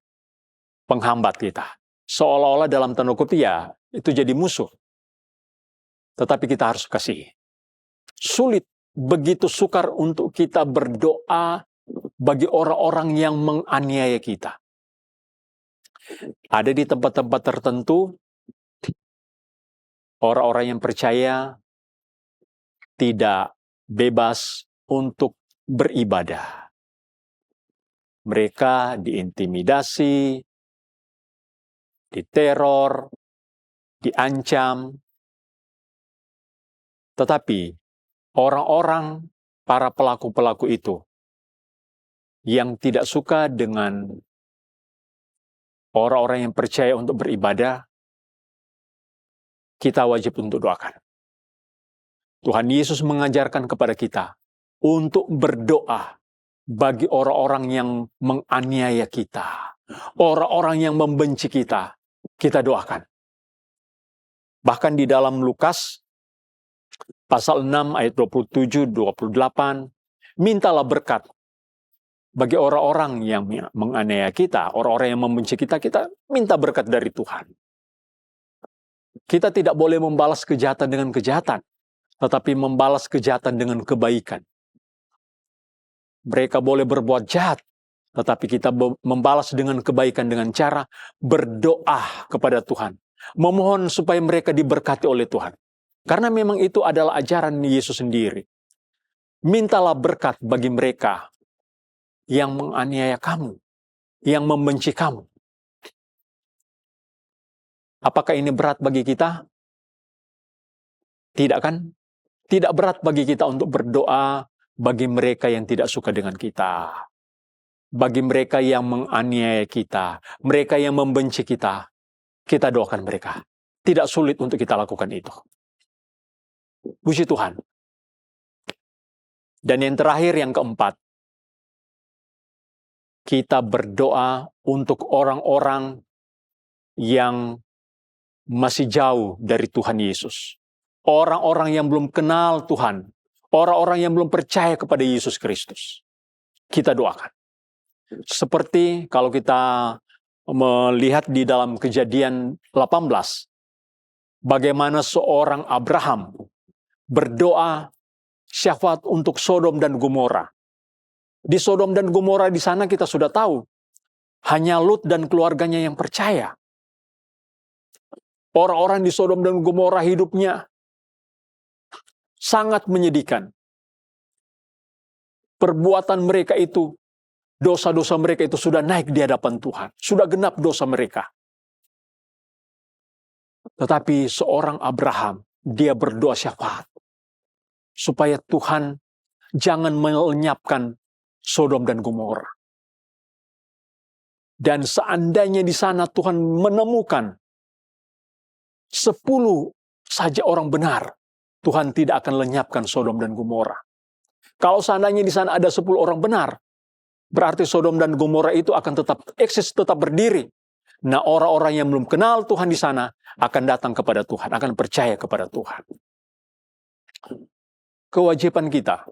penghambat kita. Seolah-olah dalam tanda kutip ya, itu jadi musuh. Tetapi kita harus kasih. Sulit, begitu sukar untuk kita berdoa bagi orang-orang yang menganiaya kita. Ada di tempat-tempat tertentu, orang-orang yang percaya tidak bebas untuk beribadah. Mereka diintimidasi, diteror, diancam. Tetapi orang-orang, para pelaku-pelaku itu, yang tidak suka dengan orang-orang yang percaya untuk beribadah, kita wajib untuk doakan. Tuhan Yesus mengajarkan kepada kita untuk berdoa bagi orang-orang yang menganiaya kita, orang-orang yang membenci kita, kita doakan. Bahkan di dalam Lukas pasal 6 ayat 27-28, mintalah berkat bagi orang-orang yang menganiaya kita, orang-orang yang membenci kita, kita minta berkat dari Tuhan. Kita tidak boleh membalas kejahatan dengan kejahatan, tetapi membalas kejahatan dengan kebaikan. Mereka boleh berbuat jahat, tetapi kita membalas dengan kebaikan dengan cara berdoa kepada Tuhan. Memohon supaya mereka diberkati oleh Tuhan. Karena memang itu adalah ajaran Yesus sendiri. Mintalah berkat bagi mereka yang menganiaya kamu, yang membenci kamu. Apakah ini berat bagi kita? Tidak kan? Tidak berat bagi kita untuk berdoa bagi mereka yang tidak suka dengan kita, bagi mereka yang menganiaya kita, mereka yang membenci kita, kita doakan mereka. Tidak sulit untuk kita lakukan itu. Puji Tuhan. Dan yang terakhir, yang keempat, kita berdoa untuk orang-orang yang masih jauh dari Tuhan Yesus. Orang-orang yang belum kenal Tuhan. Orang-orang yang belum percaya kepada Yesus Kristus. Kita doakan. Seperti kalau kita melihat di dalam Kejadian 18, bagaimana seorang Abraham berdoa syafaat untuk Sodom dan Gomora. Di Sodom dan Gomora di sana kita sudah tahu, hanya Lut dan keluarganya yang percaya. Orang-orang di Sodom dan Gomora hidupnya sangat menyedihkan. Perbuatan mereka itu, dosa-dosa mereka itu sudah naik di hadapan Tuhan. Sudah genap dosa mereka. Tetapi seorang Abraham, dia berdoa syafaat. Supaya Tuhan jangan melenyapkan Sodom dan Gomora. Dan seandainya di sana Tuhan menemukan 10 saja orang benar, Tuhan tidak akan lenyapkan Sodom dan Gomora. Kalau seandainya di sana ada 10 orang benar, berarti Sodom dan Gomora itu akan tetap eksis, tetap berdiri. Nah, orang-orang yang belum kenal Tuhan di sana akan datang kepada Tuhan, akan percaya kepada Tuhan. Kewajiban kita,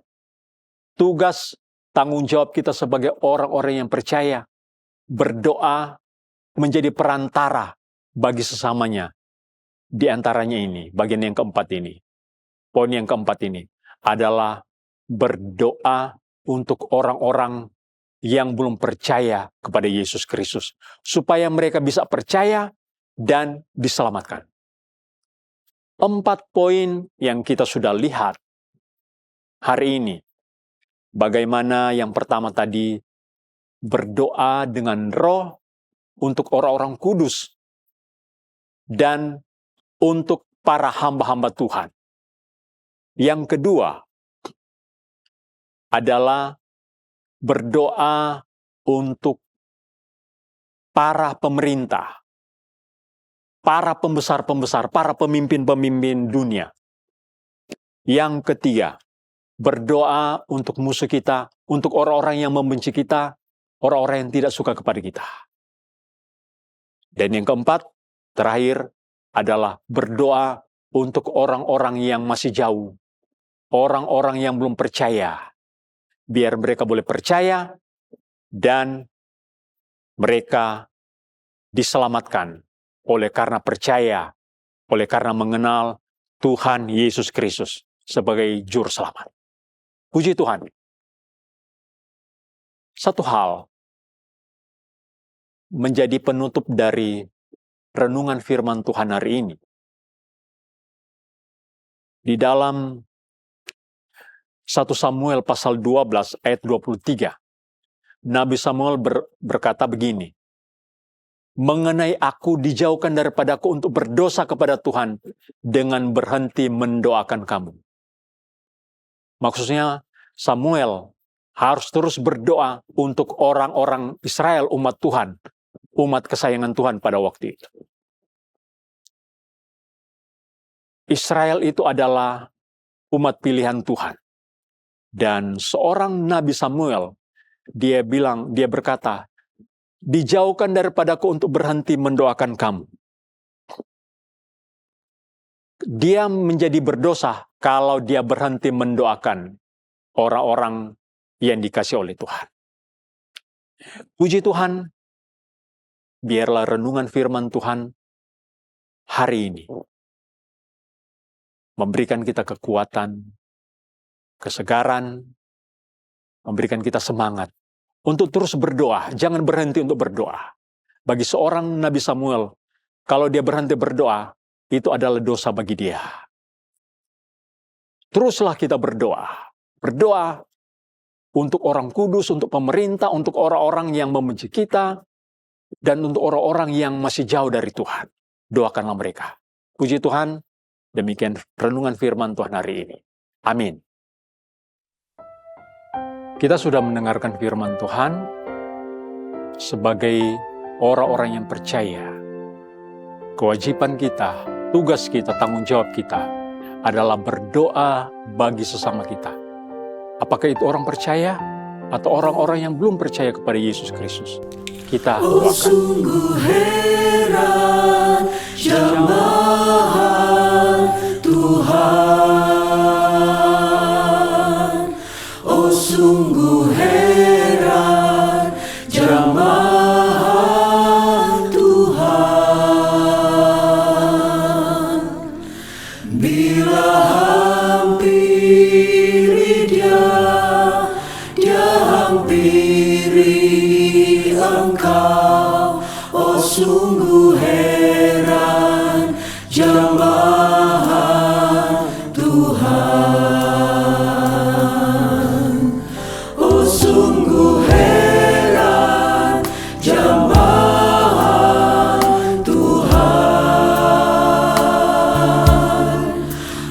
tugas, tanggung jawab kita sebagai orang-orang yang percaya, berdoa menjadi perantara bagi sesamanya. Di antaranya ini, bagian yang keempat ini. Poin yang keempat ini adalah berdoa untuk orang-orang yang belum percaya kepada Yesus Kristus. Supaya mereka bisa percaya dan diselamatkan. 4 poin yang kita sudah lihat hari ini. Bagaimana yang pertama tadi, berdoa dengan roh untuk orang-orang kudus. Dan untuk para hamba-hamba Tuhan. Yang kedua adalah berdoa untuk para pemerintah, para pembesar-pembesar, para pemimpin-pemimpin dunia. Yang ketiga, berdoa untuk musuh kita, untuk orang-orang yang membenci kita, orang-orang yang tidak suka kepada kita. Dan yang keempat, terakhir, adalah berdoa untuk orang-orang yang masih jauh. Orang-orang yang belum percaya. Biar mereka boleh percaya dan mereka diselamatkan oleh karena percaya, oleh karena mengenal Tuhan Yesus Kristus sebagai juru selamat. Puji Tuhan. Satu hal menjadi penutup dari renungan firman Tuhan hari ini. Di dalam 1 Samuel pasal 12 ayat 23, Nabi Samuel berkata begini, mengenai aku dijauhkan daripadaku untuk berdosa kepada Tuhan dengan berhenti mendoakan kamu. Maksudnya Samuel harus terus berdoa untuk orang-orang Israel, umat Tuhan, umat kesayangan Tuhan pada waktu itu. Israel itu adalah umat pilihan Tuhan. Dan seorang Nabi Samuel, dia berkata, dijauhkan daripadaku untuk berhenti mendoakan kamu. Dia menjadi berdosa kalau dia berhenti mendoakan orang-orang yang dikasih oleh Tuhan. Puji Tuhan, biarlah renungan firman Tuhan hari ini memberikan kita kekuatan, kesegaran, memberikan kita semangat untuk terus berdoa. Jangan berhenti untuk berdoa. Bagi seorang Nabi Samuel, kalau dia berhenti berdoa, itu adalah dosa bagi dia. Teruslah kita berdoa. Berdoa untuk orang kudus, untuk pemerintah, untuk orang-orang yang membenci kita, dan untuk orang-orang yang masih jauh dari Tuhan. Doakanlah mereka. Puji Tuhan, demikian renungan firman Tuhan hari ini. Amin. Kita sudah mendengarkan firman Tuhan sebagai orang-orang yang percaya. Kewajiban kita, tugas kita, tanggung jawab kita adalah berdoa bagi sesama kita. Apakah itu orang percaya atau orang-orang yang belum percaya kepada Yesus Kristus? Kita Oh doakan. sungguh heran jamaah Tuhan. Oh sungguh heran jamaah Tuhan. Bila hampiri dia hampiri engkau. Oh sungguh heran jamaah Tuhan. Oh sungguh heran jamaah Tuhan.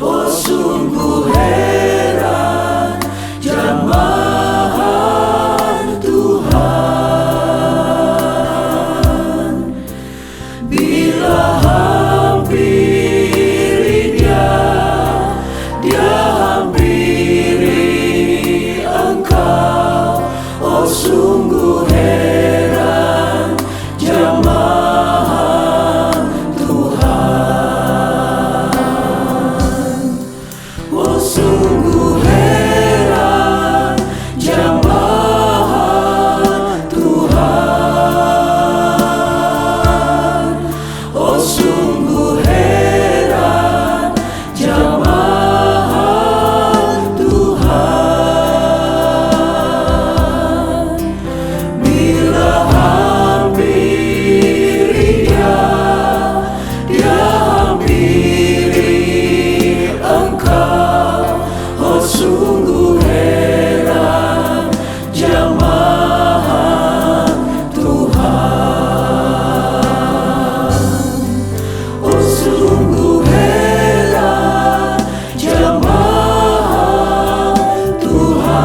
Oh sungguh heran jamaah Tuhan. Bila hampiri dia hampiri engkau. Oh sungguh heran jamaah Tuhan. Oh sungguh heran jamaah Tuhan. Oh sungguh heran jamaah Tuhan. Bila hampiri dia hampiri engkau. Oh sungguh heran jamaah Tuhan. Oh sungguh heran jamaah Tuhan.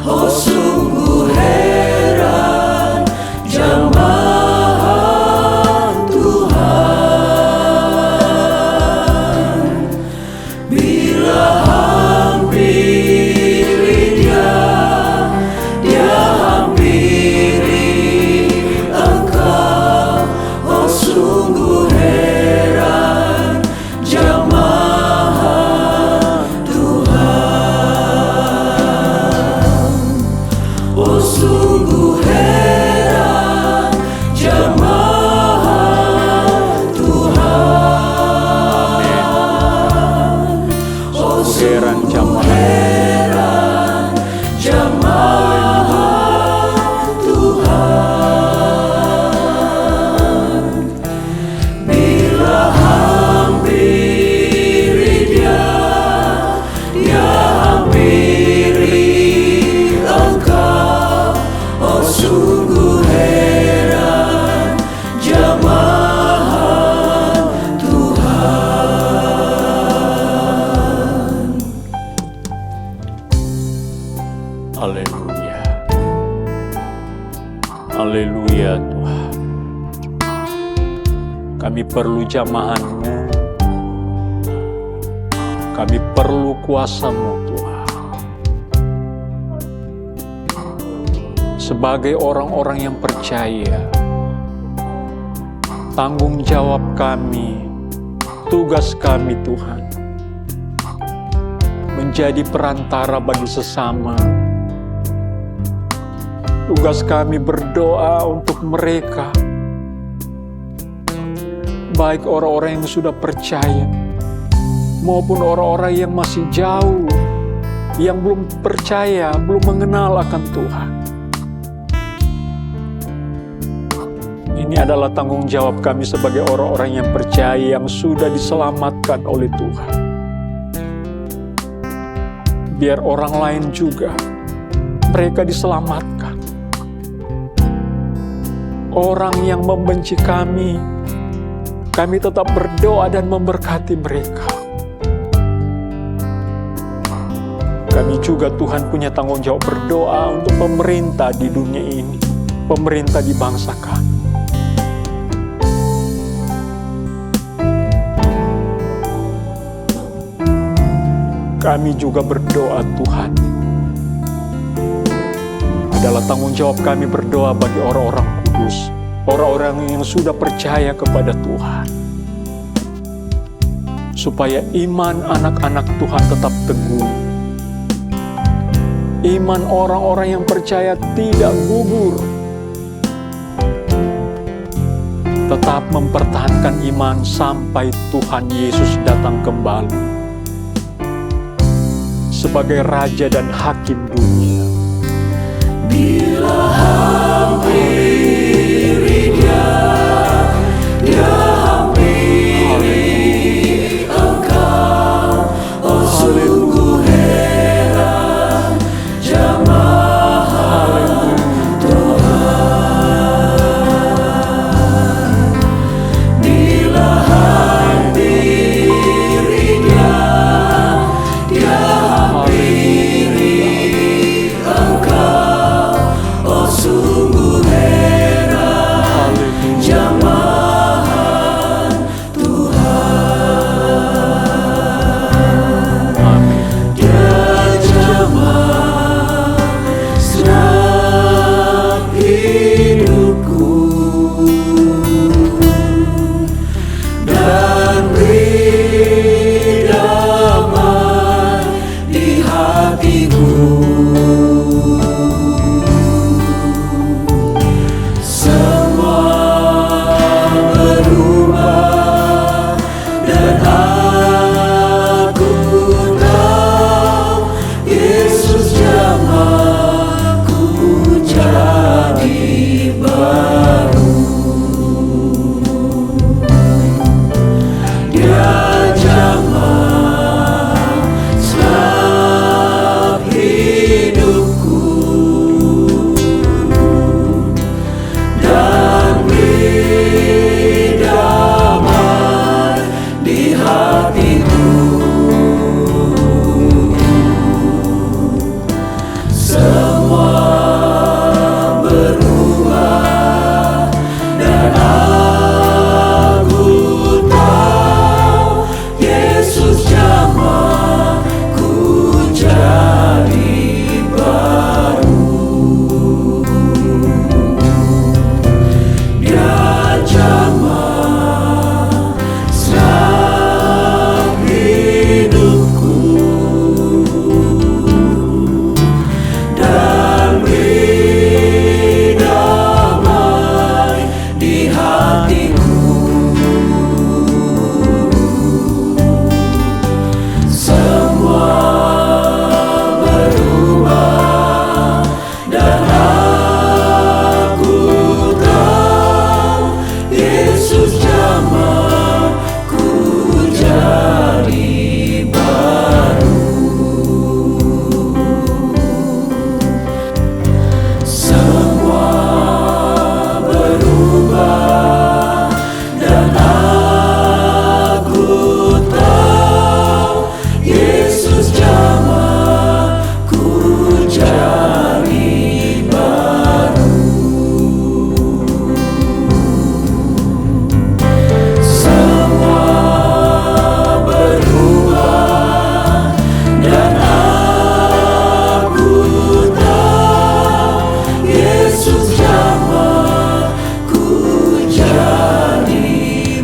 Oh sungguh heran jamaah Tuhan. Bila hampiri dia hampiri engkau. Oh sungguh heran jamaah Tuhan. Oh sungguh heran jamaah Tuhan. Oh Heran jamaah. heran jamaah Tuhan. Bila hampiri dia hampiri engkau. Oh sungguh heran jamaah Tuhan. Haleluya. Haleluya Tuhan. Kami perlu jamahan-Mu. Kami perlu kuasa-Mu Tuhan. Sebagai orang-orang yang percaya, tanggung jawab kami, tugas kami Tuhan, menjadi perantara bagi sesama. Tugas kami berdoa untuk mereka, baik orang-orang yang sudah percaya, maupun orang-orang yang masih jauh, yang belum percaya, belum mengenal akan Tuhan. Ini adalah tanggung jawab kami sebagai orang-orang yang percaya, yang sudah diselamatkan oleh Tuhan. Biar orang lain juga, mereka diselamatkan. Orang yang membenci kami tetap berdoa dan memberkati mereka. Kami juga Tuhan punya tanggung jawab berdoa untuk pemerintah di dunia ini, pemerintah di bangsa kami. Kami juga berdoa Tuhan, adalah tanggung jawab kami berdoa bagi orang-orang kudus, orang-orang yang sudah percaya kepada Tuhan, supaya iman anak-anak Tuhan tetap teguh. Iman orang-orang yang percaya tidak gugur. Tetap mempertahankan iman sampai Tuhan Yesus datang kembali sebagai Raja dan Hakim dunia. Bila hampiri dia hampiri engkau, oh sungguh heran jamaah Tuhan. Bila hampiri dia hampiri engkau, oh sungguh heran jamaah Tuhan. Dia jamah senang hidupku dan beri damai di hatiku. Semua berubah dan aku tahu Yesus jamahku jadi baru. Dia jamah selap hidupku dan beri damai di hatiku. Semua berubah dan aku tahu Yesus jamahku jadi baru. Dia jamah selap hidupku dan beri damai di hatiku. Semua berubah dan aku tahu Yesus jamahku jadi baru. Semua berubah dan aku tahu Yesus jamahku jadi baru. Semua berubah dan aku tahu Yesus jamahku jadi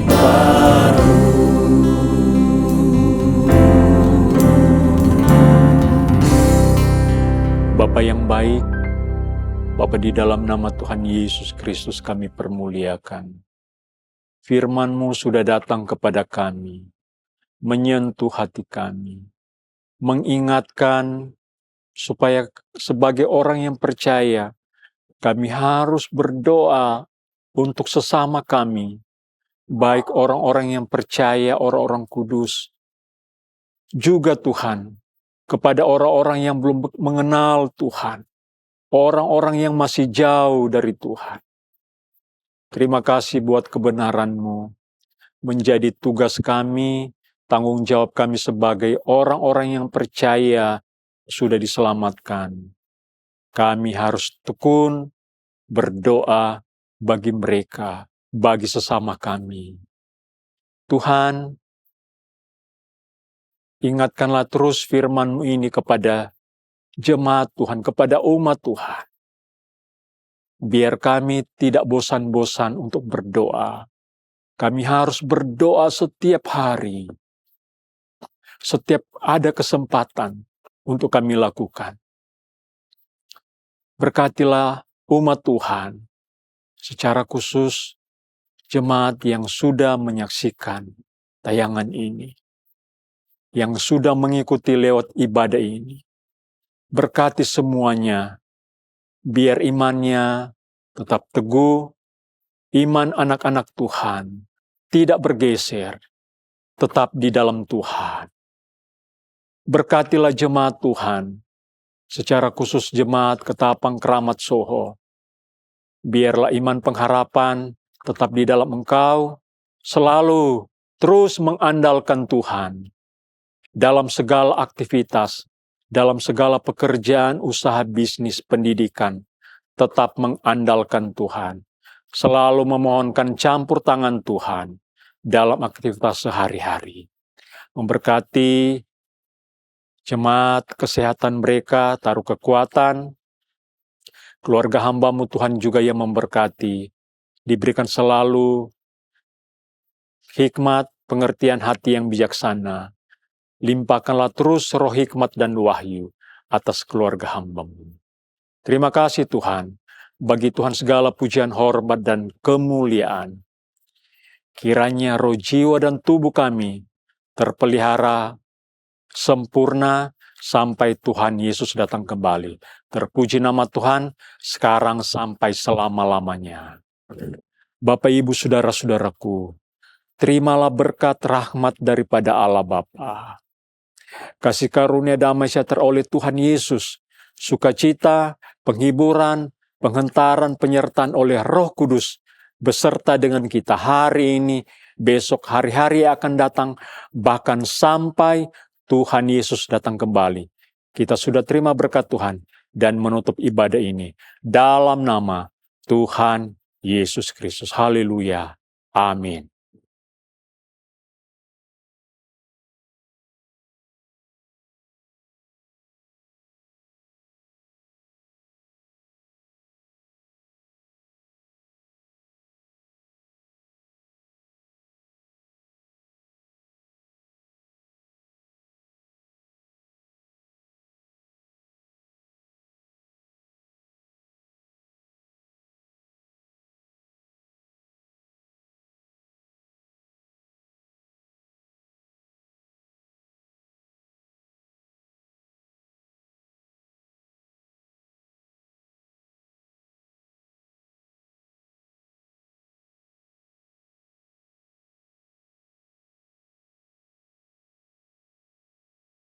baru. Bapa yang baik, Bapa di dalam nama Tuhan Yesus Kristus kami permuliakan. Firman-Mu sudah datang kepada kami, menyentuh hati kami, mengingatkan supaya sebagai orang yang percaya, kami harus berdoa untuk sesama kami, baik orang-orang yang percaya, orang-orang kudus, juga Tuhan, kepada orang-orang yang belum mengenal Tuhan, orang-orang yang masih jauh dari Tuhan. Terima kasih buat kebenaran-Mu, menjadi tugas kami, tanggung jawab kami sebagai orang-orang yang percaya sudah diselamatkan, kami harus tekun berdoa bagi mereka, bagi sesama kami. Tuhan, ingatkanlah terus firman-Mu ini kepada jemaat Tuhan, kepada umat Tuhan. Biar kami tidak bosan-bosan untuk berdoa. Kami harus berdoa setiap hari. Setiap ada kesempatan untuk kami lakukan. Berkatilah umat Tuhan, secara khusus jemaat yang sudah menyaksikan tayangan ini, yang sudah mengikuti lewat ibadah ini. Berkati semuanya, biar imannya tetap teguh, iman anak-anak Tuhan tidak bergeser, tetap di dalam Tuhan. Berkatilah jemaat Tuhan, secara khusus jemaat Ketapang Keramat Soho. Biarlah iman pengharapan tetap di dalam Engkau, selalu terus mengandalkan Tuhan. Dalam segala aktivitas, dalam segala pekerjaan, usaha, bisnis, pendidikan, tetap mengandalkan Tuhan. Selalu memohonkan campur tangan Tuhan dalam aktivitas sehari-hari. Memberkati jemaat, kesehatan mereka, taruh kekuatan. Keluarga hamba-Mu Tuhan juga yang memberkati. Diberikan selalu hikmat, pengertian hati yang bijaksana. Limpahkanlah terus roh hikmat dan wahyu atas keluarga hamba-Mu. Terima kasih Tuhan. Bagi Tuhan segala pujian, hormat, dan kemuliaan. Kiranya roh, jiwa, dan tubuh kami terpelihara sempurna sampai Tuhan Yesus datang kembali. Terpuji nama Tuhan sekarang sampai selama-lamanya. Bapak, Ibu, saudara-saudaraku, terimalah berkat rahmat daripada Allah Bapa. Kasih karunia damai sejahtera oleh Tuhan Yesus, sukacita, penghiburan, penghentaran, penyertaan oleh Roh Kudus beserta dengan kita hari ini, besok, hari-hari yang akan datang, bahkan sampai Tuhan Yesus datang kembali. Kita sudah terima berkat Tuhan dan menutup ibadah ini dalam nama Tuhan Yesus Kristus. Haleluya. Amin.